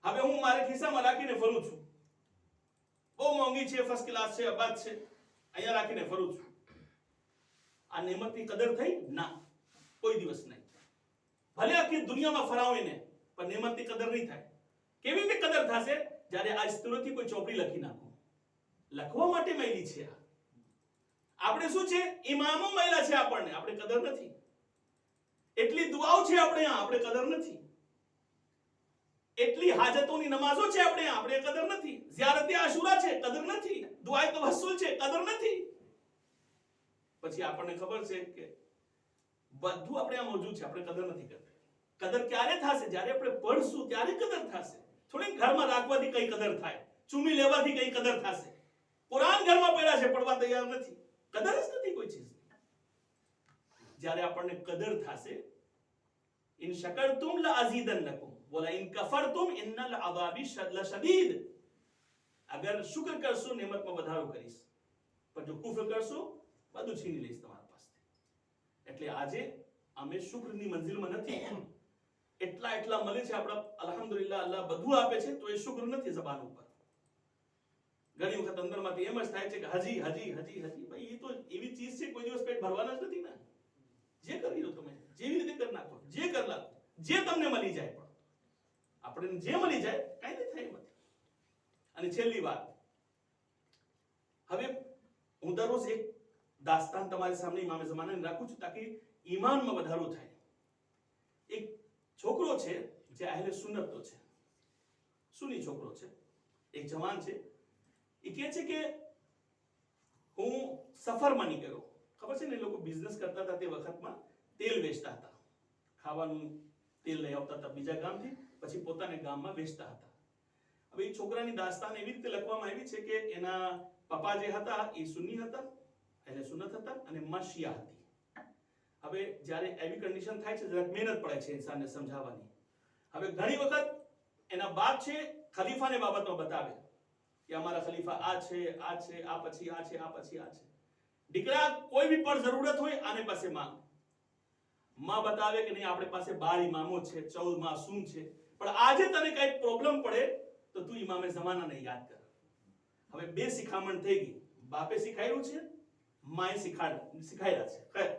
હવે હું મારા ખિસ્સામાં રાખીને ફરું છું. બહુ મોંઘી છે, ફર્સ્ટ ક્લાસ છે, અબાદ છે, અહીંયા રાખીને ફરું છું. આ નેમતની કદર થઈ? ના, કોઈ દિવસ નહીં. ભલે આખી દુનિયામાં ફરાવીને, પણ નેમતની કદર નહીં થાય. કેવી રીતે કદર થશે? જ્યારે આ સ્ત્રોથી કોઈ ચોપડી લખી નાખો. લખવા માટે મળી છે. આપણે શું છે? ઇમામો મળ્યા છે આપણને, આપણે કદર નથી. એટલી દુઆઓ છે આપણે અહીંયા, આપણે કદર નથી. એટલી હાજતોની નમાઝો છે આપણે અહીંયા, આપણે કદર નથી. ઝિયારતે આશુરા છે, કદર નથી. દુઆએ તવસ્સુલ છે, કદર નથી. પછી આપણને ખબર છે કે બધું આપણે આ મોજૂદ છે, આપણે કદર નથી કરતા. કદર ક્યારે થશે? જ્યારે આપણે ભણશું ત્યારે કદર થશે. થોડી ઘરમાં રાખવાથી કઈ કદર થાય, ચૂમી લેવાથી કઈ કદર થશે? કુરાન ઘરમાં પડ્યા છે, પડવા તૈયાર નથી, કદર જ નથી કોઈ ચીજ. જ્યારે આપણને કદર થશે, ઇન શકરતુમ લઅઝીદન્નકુમ વલા ઇન કફરતુમ ઇન્નલ અઝાબી લશદીદ. અગર શુક્ર કરશો નેમતમાં વધારો કરીશ, પણ જો કુફર કરશો બધું છીની લઈશ તમારા પાસેથી. એટલે આજે અમે શુક્રની મંજિલમાં નથી. એટલા મળે છે આપણા, અલ્હમ્દુલિલ્લાહ, અલ્લાહ બધું આપે છે, તો એ શુક્ર નથી જબાન ઉપર. ઘણી વખત અંદરમાંથી એમ જ થાય છે કે હજી હજી હજી હજી. ભાઈ એ તો એવી ચીજ છે, કોઈ દિવસ પેટ ભરવાના જ નથી ને. જે કરી લો તમે, જેવી રીતે કરી નાખો, જે કરી નાખો, જે તમને મળી જાય. પણ આપણે જે મળી જાય કઈ નહીં થાય એમાંથી. અને છેલ્લી વાત, હવે હું દરરોજ એક દાસ્તાન તમારી સામે ઇમામે ઝમાનાની રાખું છું, તાકી ઈમાનમાં વધારો થાય. એક છોકરો છે જે અહેલે સુન્નતનો છે, સુન્ની છોકરો છે, એક જવાન છે. એ કહે છે કે હું સફરમાં નીકળ્યો. ખબર છે ને, લોકો બિઝનેસ કરતા હતા તે વખતમાં તેલ વેચતા હતા, ખાવાનું તેલ લઈ આવતા હતા બીજા ગામથી, પછી પોતાને ગામમાં વેચતા હતા. હવે એ છોકરાની દાસ્તાન એવી રીતે લખવામાં આવી છે કે એના પપ્પા જે હતા એ સુન્ની હતા, એટલે સુન્નત હતા, અને માં શિયા હતી. હવે જ્યારે એવી કન્ડિશન થાય છે, જરાક મહેનત પડે છે ઇન્સાનને સમજાવવાની. હવે ઘણી વખત એના બાપ છે ખલીફાને બાબતમાં બતાવે કે અમારા ખલીફા આ છે, આ છે, આ પછી આ છે, આ પછી આ છે. દીકરા કોઈ બી પણ જરૂરત હોય આને પાસે માંગ. માં બતાવે કે નહીં, આપણી પાસે 12 ઇમામો છે, 14 માસૂમ છે, પણ આજે તને કઈ પ્રોબ્લેમ પડે તો તું ઇમામે ઝમાનાને યાદ કર. હવે બે શિખામણ થઈ ગઈ, બાપે શીખાયું છે, માએ શીખાયા છે. ખૈર,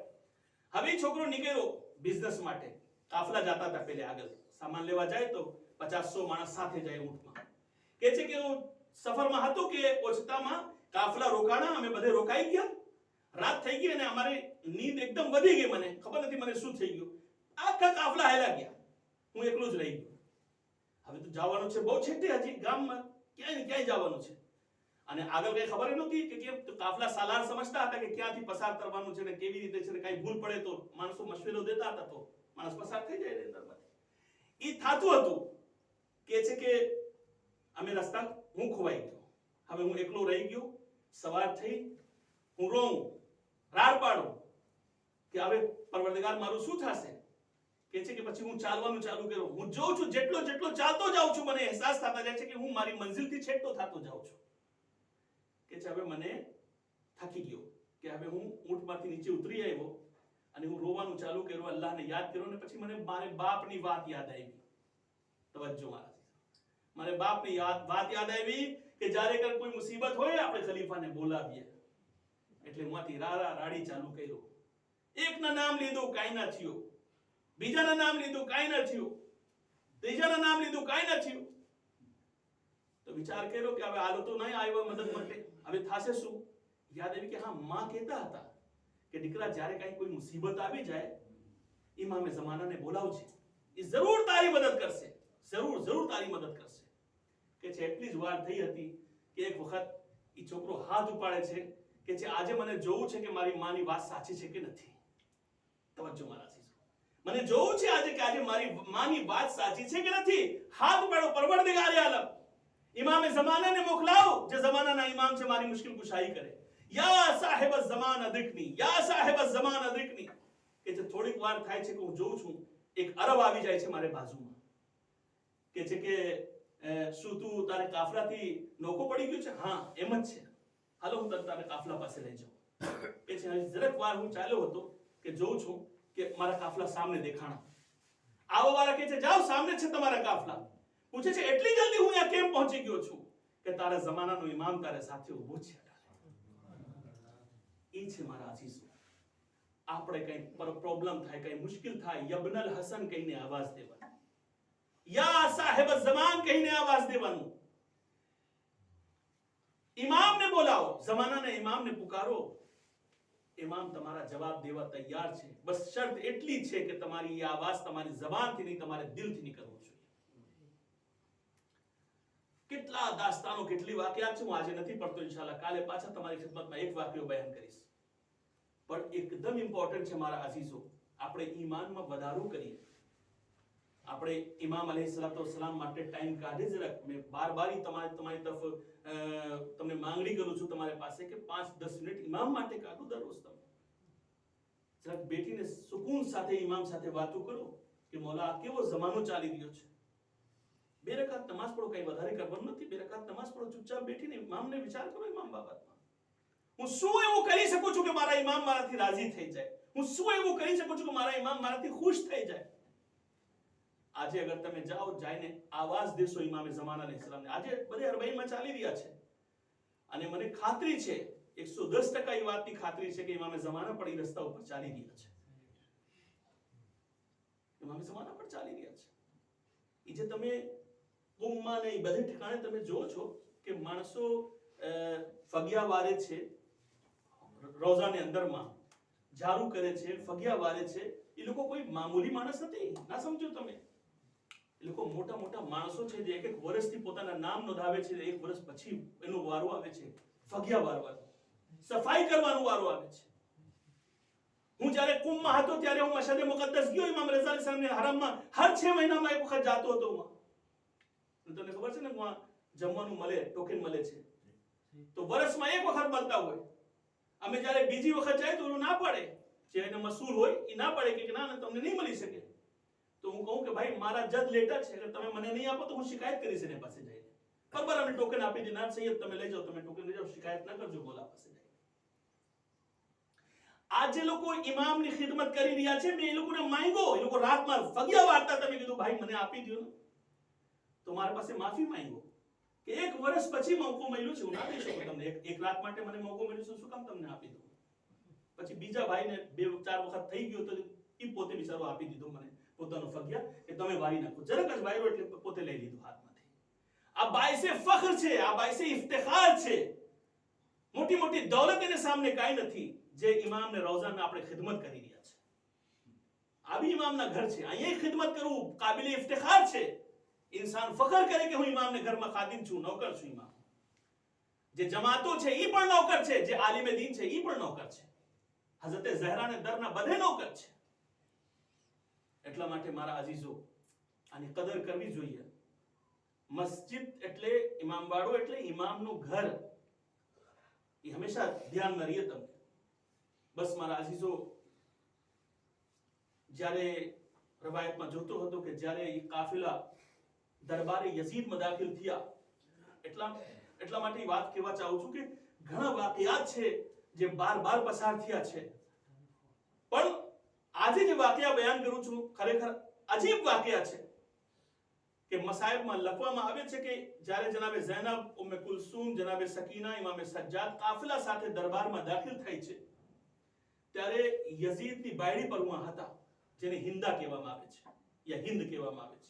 હવે છોકરો નીકળ્યો બિઝનેસ માટે. કાફલા જતા હતા, પેલે આગળ સામાન લેવા જાય તો 50-100 માણસ સાથે જાય ઊંટમાં. કે છે કે હું સફરમાં હતો કે ઓછતામાં કાફલા રોકાણા, અમે બધે રોકાઈ ગયા, રાત થઈ ગઈ અને અમારી નીંદ એકદમ વધી ગઈ. મને ખબર નથી મને શું થઈ ગયું, આખા કાફલા હેલા ગયા, હું એકલો જ રહી ગયો. હવે તો જવાનું છે બહુ છેટે, હજી ગામમાં ક્યાંય જવાનું છે, અને આગળ કઈ ખબર નહોતી કે કેમ. તો કાફલા સાલાર સમજતા હતા કે ક્યાંથી પસાર કરવાનું છે ને કેવી રીતે છે, ને કઈ ભૂલ પડે તો માણસો મશવરો દેતા હતા, તો માણસ પસાર થઈ જાય અંદરમાંથી. એ થાતું હતું. કે છે કે અમે રસ્તા, હું ખોવાઈ ગયો, હવે હું એકલો રહી ગયો. સવાર થઈ, હું રોઉં, રાડ પાડું કે હવે પરવરદિગાર મારું શું થશે. કે છે કે પછી હું ચાલવાનું ચાલુ કર્યું. હું જોઉં છું જેટલો ચાલતો જાઉં છું, મને અહેસાસ થતા જાય છે કે હું મારી મંજિલથી છેટો થતો જાઉં છું. કે છે હવે મને થાકી ગયો, કે હવે હું ઊંટમાંથી નીચે ઉતરી આવ્યો અને હું રોવાનું ચાલુ કર્યું, અલ્લાહને યાદ કર્યો, અને પછી મને મારે બાપની વાત યાદ આવી. તવજ્જો મારા, મારે બાપની વાત યાદ આવી કે જ્યારે કોઈ મુસીબત હોય આપણે ખલીફાને બોલાવીએ. એટલે માંથી રાડી ચાલુ કર્યો. એકના નામ લીધું, કાંઈ ના થયું. બીજાના નામ લીધું, કાંઈ ના થયું. ત્રીજાના નામ લીધું, કાંઈ ના થયું. તો વિચાર કર્યો કે હવે આલો તો નહીં આવ્યો મદદ માટે, હવે થાશે શું. યાદ આવી કે હા, માં કહેતા હતા કે દીકરા જ્યારે કઈ કોઈ મુસીબત આવી જાય, ઇમામે ઝમાનાને બોલાવજે, એ જરૂર તારી મદદ કરશે, જરૂર તારી મદદ કરશે. કે છે એટલી જ વાર થઈ હતી કે એક વખત એ છોકરો હાથ ઉપાડે છે કે છે આજે મને જોવું છે કે મારી માની વાત સાચી છે કે નથી. તવજ્જો મારા ચીજો, મને જોવું છે આજે કે આજે મારી માની વાત સાચી છે કે નથી. હાથ ઉપાડો, પરવરદિગાર આલમ, ઇમામે ઝમાનાને મોકલાવો, જે ઝમાનાના ઇમામ છે, મારી મુશ્કિલ કુશાઈ કરે. યા સાહેબ ઝમાન અદિકની, યા સાહેબ ઝમાન અદિકની. કે છે થોડીક વાર થાય છે કે હું જોઉં છું એક અરબ આવી જાય છે મારે બાજુમાં. કે છે કે શું તું તારે કાફલાથી નોકો પડી ગયો છે? હા, એમ જ છે, હાલો હું તારે કાફલા પાસે લઈ જાઉં. કે છે જરાક વાર હું ચાલ્યો હતો કે જોઉં છું કે મારા કાફલા સામે દેખાણા. આવો વાળા કે છે જાઓ, સામે છે તમારા કાફલા. પૂછે છે એટલી જલ્દી હું અહીંયા કેમ પહોંચી ગયો છું? કે તારા જમાનાનો ઇમામ તારે સાથે ઊભો છે. એ છે મારા અજીઝો, આપણે કઈ પ્રોબ્લેમ થાય, કઈ મુશ્કેલ થાય, યબનલ હસન કહીને આવાજ દેવાનો, યા સાહેબ ઝમાન કહીને આવાજ દેવાનું. ઇમામને બોલાવો, જમાનાના ઇમામને પુકારો, ઇમામ તમારા જવાબ દેવા તૈયાર છે. બસ શરત એટલી છે કે તમારી આ આવાજ તમારી જબાનથી નહીં, તમારે દિલથી નીકળવો જોઈએ. કેટલા દાસ્તાનો, કેટલી વાકયાત છે, હું આજે નથી પડતો, ઇન્શાઅલ્લાહ કાલે પાછા તમારી ખિદમતમાં એક વાક્યો બયાન કરીશ. પણ એકદમ ઇમ્પોર્ટન્ટ છે મારા અઝીઝો, આપણે ઈમાનમાં વધારો કરીએ. આપણે ઇમામ અલૈહિસ્સલામ માટે ટાઈમ કાઢી જ રાખ. મેં બાર તમારી તરફ તમને માંગણી કરું છું તમારી પાસે કે 5-10 મિનિટ ઇમામ માટે કાઢો દરરોજ. તમે જરાક બેઠીને સુકૂન સાથે ઇમામ સાથે વાતો કરો કે મૌલા આ કેવો જમાનો ચાલી રહ્યો છે. 2 રકાત નમાઝ પઢો, કઈ વધારે કરવાનું નથી. 2 રકાત નમાઝ પઢો, ચૂપચાપ બેઠીને ઇમામને વિચાર કરો ઇમામ બાબતમાં. હું શું એવું કરી શકું છું કે મારા ઇમામ મારાથી રાજી થઈ જાય? હું શું એવું કરી શકું છું કે મારા ઇમામ મારાથી ખુશ થઈ જાય? આજે અગર તમે જાઓ જઈને આવાજ દેશો ઇમામે ઝમાન અલૈહિસ્સલામને, આજે બધે અરબાઈમાં ચાલી રહ્યા છે અને મને ખાતરી છે 110% એ વાતની ખાતરી છે કે ઇમામે ઝમાના પણ એ રસ્તા ઉપર ચાલી રહ્યા છે. ઇમામે ઝમાના પર ચાલી રહ્યા છે. એ જે તમે ઉમ્મા ને બધે ઠેકાણે તમે જો છો કે માણસો ફગિયા વારે છે, રોઝાની અંદરમાં ઝાડુ કરે છે, ફગિયા વારે છે. એ લોકો કોઈ મામૂલી માણસ નથી, ના સમજો તમે. એ લોકો મોટા મોટા માણસો છે જે 1-1 વર્ષથી પોતાના નામ નોંધાવે છે. 1 વર્ષ પછી એનો વારો આવે છે ફગિયા વારવાનો, સફાઈ કરવાનો વારો આવે છે. હું જ્યારે કુંભમાં હતો ત્યારે હું મશહદ મુકદ્દસ ગયો ઇમામ રઝા અલી સાહેબને હરામમાં હર 6 મહિનામાં એક વખત જાતો હતો. તમને ખબર છે ને જમવાનું મળે, ટોકન મળે છે, તો વર્ષમાં એક વખત મળતા હોય. અમે જ્યારે બીજી વખત જાય તો ના પડે, જે એને મસૂર હોય એ ના પડે કે ના તમને નહીં મળી શકે. તો હું કહું કે ભાઈ મારા જજ લેટર છે, અગર તમે મને નહીં આપો તો હું શિકાયત કરીશ એને પાસે જઈને. બરાબર, અમે ટોકન આપી દે, ના સૈયદ તમે લઈ જાઓ, તમે ટોકન લઈ જાઓ, શિકાયત ના કરજો બોલા પાસે જઈને. આ જે લોકો ઇમામની ખિદમત કરી રહ્યા છે, મેં એ લોકોને માંગ્યો, એ લોકો રાતમાં ફગિયા વારતા, તમે કીધું ભાઈ મને આપી દો ને, તો મારી પાસે માફી માંગ્યો કે 1 વર્ષ પછી મોકો મળ્યો છે, હું ના દઈ શકું તમને. એક રાત માટે મને મોકો મળ્યો છે, શું કામ તમને આપી દઉં? પછી બીજા ભાઈને 2-4 વખત થઈ ગયો તો એ પોતે બિચારો આપી દીધો મને પોતાનો ફગિયા કે તમે વારી નાખો. જરાક જ વાર્યો એટલે પોતે લઈ લીધું હાથમાંથી. આ બાઈસે ફખ્ર છે, આ બાઈસે ઇફ્તિખાર છે. મોટી મોટી દૌલત એને સામે કાઈ નથી. જે ઇમામને રોઝામાં આપણે ખિદમત કરી રહ્યા છે, આ બી ઇમામના ઘર છે, અહીંયા ખિદમત કરવું કાબિલે ઇફ્તિખાર છે. इंसान फखर करे कि હું ઇમામને ઘરમાં ખાદિમ છું, નોકર છું. ઇમામ જે જમાતો છે એ પણ નોકર છે, જે આલિમે દીન છે એ પણ નોકર છે. હઝરત ઝહરાને દરના બધે નોકર છે. એટલા માટે મારા અઝીઝો આની કદર કરવી જોઈએ. મસ્જિદ એટલે ઇમામવાડો એટલે ઇમામનું ઘર, એ હંમેશા ધ્યાનમાં રહીએ તમે. બસ મારા અઝીઝો, જ્યારે રવાયતમાં જોતો હતો કે જ્યારે એ કાફિલા દરબારે યઝીદમાં દાખલ થયા, એટલા માટે વાત કહેવા ચાહું છું કે ઘણા વાકિયાત છે જે બાર પસાર થયા છે, પણ આજે જે વાકિયા બયાન કરું છું ખરેખર અજીબ વાકિયા છે. કે મસાઇબમાં લખવામાં આવે છે કે જ્યારે જનાબે ઝૈનબ, ઉમ્મે કુલસુમ, જનાબે સકીના, ઇમામે સજ્જાદ કાફિલા સાથે દરબારમાં દાખલ થઈ છે, ત્યારે યઝીદની બાયડી પર ઉમા હતા, જેને હિંદા કહેવામાં આવે છે યા હિંદ કહેવામાં આવે છે.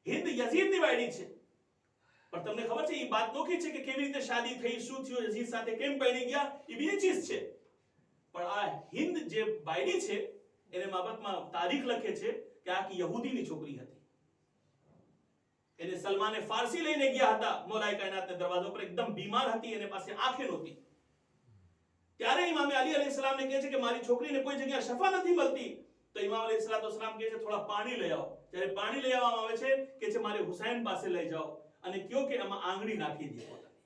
હિંદ યઝીદની બાયડી છે, પણ તમને ખબર છે એ વાત નોખી છે કે કેવી રીતે શાદી થઈ, શું થયું, યઝીદ સાથે કેમ પરણી ગયા, એ બીજી ચીજ છે. પણ આ હિંદ જે બાયડી છે એને બાબતમાં તારીખ લખે છે કે આ યહૂદીની છોકરી હતી. એને સલમાને ફારસી લઈને ગયા હતા મૌલાએ કાયનાતના દરવાજા પર, એકદમ બીમાર હતી, એને પાસે આંખે નહોતી. ત્યારે ઇમામે અલી અલૈહિસ્સલામને કહે છે કે મારી છોકરીને કોઈ જગ્યાએ શફા નથી મળતી. તો ઇમામ અલૈહિસ્સલામ કહે છે થોડા પાણી લઈ આવો. જ્યારે પાણી લઈ આવવામાં આવે છે કે મારે હુસૈન પાસે લઈ જાઓ અને કયો કે આમાં આંગળી નાખી દે પોતાની.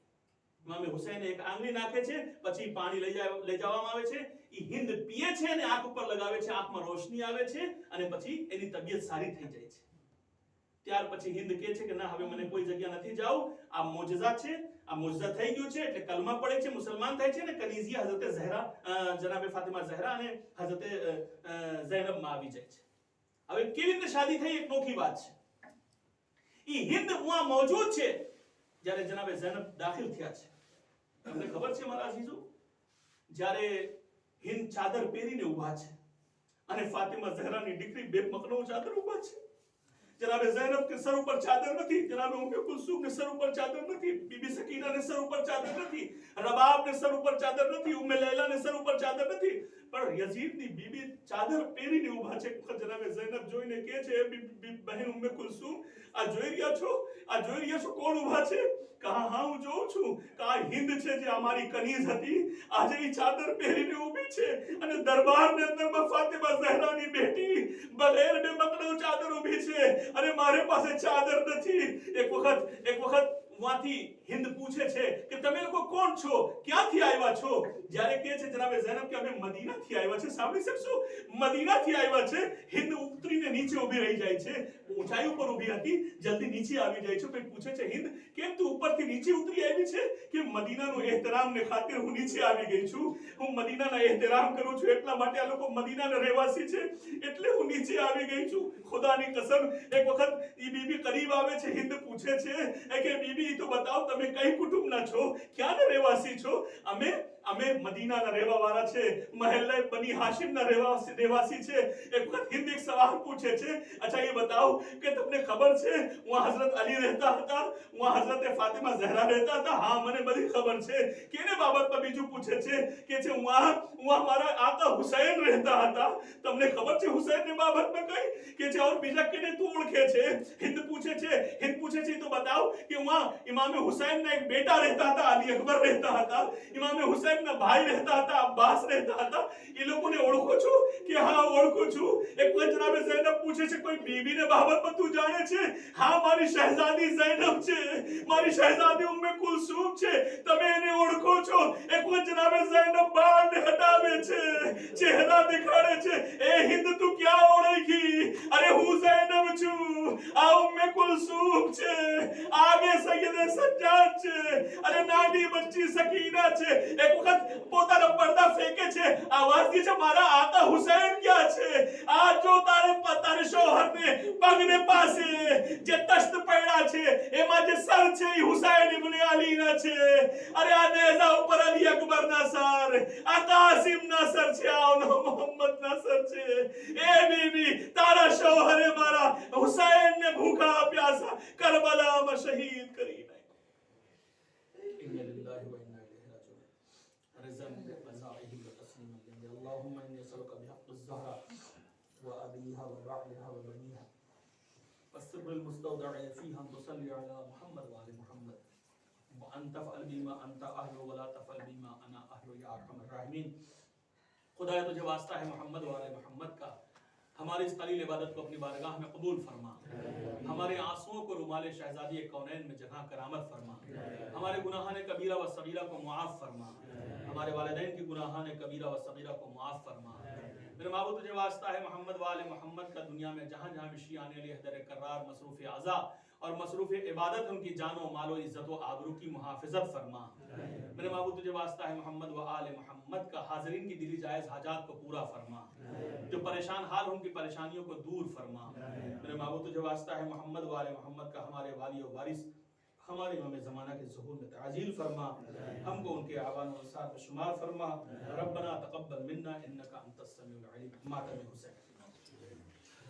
ઇમામે હુસૈન એક આંગળી નાખે છે, પછી પાણી લઈ જવામાં આવે છે. એ હિંદ પીએ છે અને આંખ ઉપર લગાવે છે, આંખમાં રોશની આવે છે અને પછી એની તબિયત સારી થઈ જાય છે. ત્યાર પછી હિંદ કહે છે કે ના, હવે મને કોઈ જગ્યા નથી જાવું, આ મોજઝા છે, આ મોજઝા થઈ ગયું છે, એટલે કલમા પડે છે, મુસલમાન થાય છે અને કનીઝિયા હઝરત ઝહરા, જનાબે ફાતિમા ઝહરા અને હઝરત ઝૈનબ માં આવી જાય છે. હવે કેવી રીતે શાદી થઈ, એક નોખી વાત છે. ઈ હિંદ વહાં મોજૂદ છે જ્યારે જનાબે ઝૈનબ દાખલ થયા છે. તમને ખબર છે મારા અઝીઝો, જ્યારે હિંદ ચાદર પહેરીને ઊભા છે અને ફાતિમા ઝહરાની દીકરી બે મકનો ચાદર ઊભા છે. જનાબે ઝૈનબ કે સર ઉપર ચાદર નથી, જનાબે ઉમ્મે કુલસુમ ને સર ઉપર ચાદર નથી, બીબી સકીના ને સર ઉપર ચાદર નથી, રબાબ ને સર ઉપર ચાદર નથી, ઉમ્મે લૈલા ને સર ઉપર ચાદર નથી, પણ યઝીદની બીબી ચાદર પહેરીને ઊભા છે. જનાબે ઝૈનબ જોઈને કહે છે, બહેન ઉમ્મે કુલસુમ, આ જોઈ રહ્યા છો, આ જોઈ રહ્યા છો કોણ ઊભા છે? कहा हाँ હું જોઉં છું કે આ હિન્દ છે જે અમારી કનીઝ હતી આજે એ ચાદર પહેરીને ઊભી છે અને દરબારની અંદરમાં ફાતિમા ઝહરાની બેટી બગેર બે મકડો ચાદર ઊભી છે અને મારે પાસે ચાદર નથી। એક વખત વાથી હિન્દ પૂછે છે કે તમે લોકો કોણ છો, ક્યાંથી આવ્યા છો? જ્યારે કહે છે જનાબે ઝૈનબ કે અમે મદીનાથી આવ્યા છે, સાંભળી શકશો, મદીનાથી આવ્યા છે। હિન્દ ઉતરીને નીચે ઊભી રહી જાય છે, ઊંચાઈ ઉપર ઊભી હતી, જલ્દી નીચે આવી જાય છે। પછી પૂછે છે હિન્દ કેમ તું ઉપરથી નીચે ઉતરી આવી છે? કે મદીનાનો એહતરામને ખાतिर હું નીચે આવી ગઈ છું, હું મદીનાના એહતરામ કરું છું એટલા માટે આ લોકો મદીનાના રહેવાસી છે એટલે હું નીચે આવી ગઈ છું। ખુદાની કસમ એક વખત ઈ બીબી કરીબ આવે છે, હિન્દ પૂછે છે કે બીબી તો बताओ તમે કઈ કુટુંબના છો, ક્યાંના રહેવાસી છો? અમે મદીનાના રહેવાવાળા છે, મહેલ્લા બની હાશિમના રહેવાસી છે। એક વખત હિન્દ એક સવાલ પૂછે છે, अच्छा ये बताओ કે તમને ખબર છે વहाँ हजरत अली रहता હતા, वहाँ हजरत फातिमा ज़हरा रहता था? हाँ મને બધી ખબર છે। કેને બાબતમાં બીજું પૂછે છે કે છે वहाँ મારા આકા હુસૈન રહેતા હતા, તમને ખબર છે હુસૈનની બાબતમાં કઈ? કે છે और બીજા કેને તું ઓળખે છે? હિન્દ પૂછે છે તો बताओ कि वहाँ इमाम हुसैन ना एक बेटा रहता था, अली अकबर रहता था, इमाम हुसैन ना भाई रहता था, अब्बास रहता था, ये लोगों ने ओळखो छो? कि हाँ ओळखो छू। एक वखत जनाबे ज़ैनब पूछे छे कोई बीबी ने बाबतમાં તું જાણે છે? हाँ મારી શહેજાદી ज़ैनब છે, મારી શહેજાદી ઉમ્મે કુલસુમ છે, તમે એને ઓળખો છો? એક વખત જનાબે ज़ैनब બાળને હટાવે છે, ચહેરા દેખાડે છે, એ હિન્દ તું ક્યાં ઓળખી? અરે હું ज़ैनब છું, આ ઉમ્મે કુલસુમ છે, आगे सैयद सज्जाद छे, अरे नानी बच्ची सकीना छे। एक वखत પોતાનો પડદા ફેંકે છે, આવાજ દી છે મારા આકા હુસૈન ક્યાં છે? આ જો તારે શોહરને પગને પાસે જે તશ્ત પડ્યા છે એમાં જે સર છે એ હુસૈન ઇબ્ન અલી ના છે। અરે આ નેઝા ઉપર અલી અકબર ના સર, આ કાસિમ ના સર છે, આ મોહમ્મદ ના સર છે। એ બીબી તારા શોહરે મારા હુસૈન ને ભૂખા પ્યાસા करबला में शहीद करी नहीं। इन्ना लिल्लाहि व इन्ना इलैहि राजिऊन। रज़न बज़ाइहि व तस्लीमन लिल्लाह। अल्लाहुम्मा इन्नी असअलुका बिहक़्क़ि ज़हरा व अबीहा व बअलिहा व बनीहा والسر المستودع فيها أن تصلي على محمد وآل محمد وأن تفعل بما أنت أهل ولا تفعل بما أنا أهل يا أرحم الراحمين। खुदाया तुझे वास्ता है मोहम्मद व आले मोहम्मद का, हमारी इस कलील इबादत को अपनी बारगाह में कबूल फरमा, हमारे आंसुओं को रुमाले शहजादी कौनैन में जगह करामत फरमा, हमारे गुनाहाने कबीरा व सगीरा को मुआफ फरमा, हमारे वालिदैन की गुनाहाने कबीरा व सगीरा को मुआफ फरमा। मेरे माबूद तुझे वास्ता है मोहम्मद व आले मोहम्मद का, दुनिया में जहाँ जहाँ भी शिया आने लिए दर करार मसरूफ़ अज़ा और मसरूफ़ इबादत उनकी जानो मालो इज़्ज़त व आबरू की मुहाफ़िज़त फरमा। मेरे माबूद तुझे वास्ता है मोहम्मद व आले मोहम्मद का, हाज़रीन की दिली जायज़ हाजात को पूरा फरमा, जो परेशान हाल उनकी परेशानियों को दूर फरमा। मेरे माबूद तुझे वास्ता है मोहम्मद व आले मोहम्मद का, हमारे वाली और वारिस हमारे इमाम ज़माना के ज़ुहूर में ताजील फरमा, हमको उनके आवान और साथ में शुमार फरमा। रब्बना तक़ब्बल मिन्ना इन्नका अंतस समीउल अलीम। मातम हुसैन।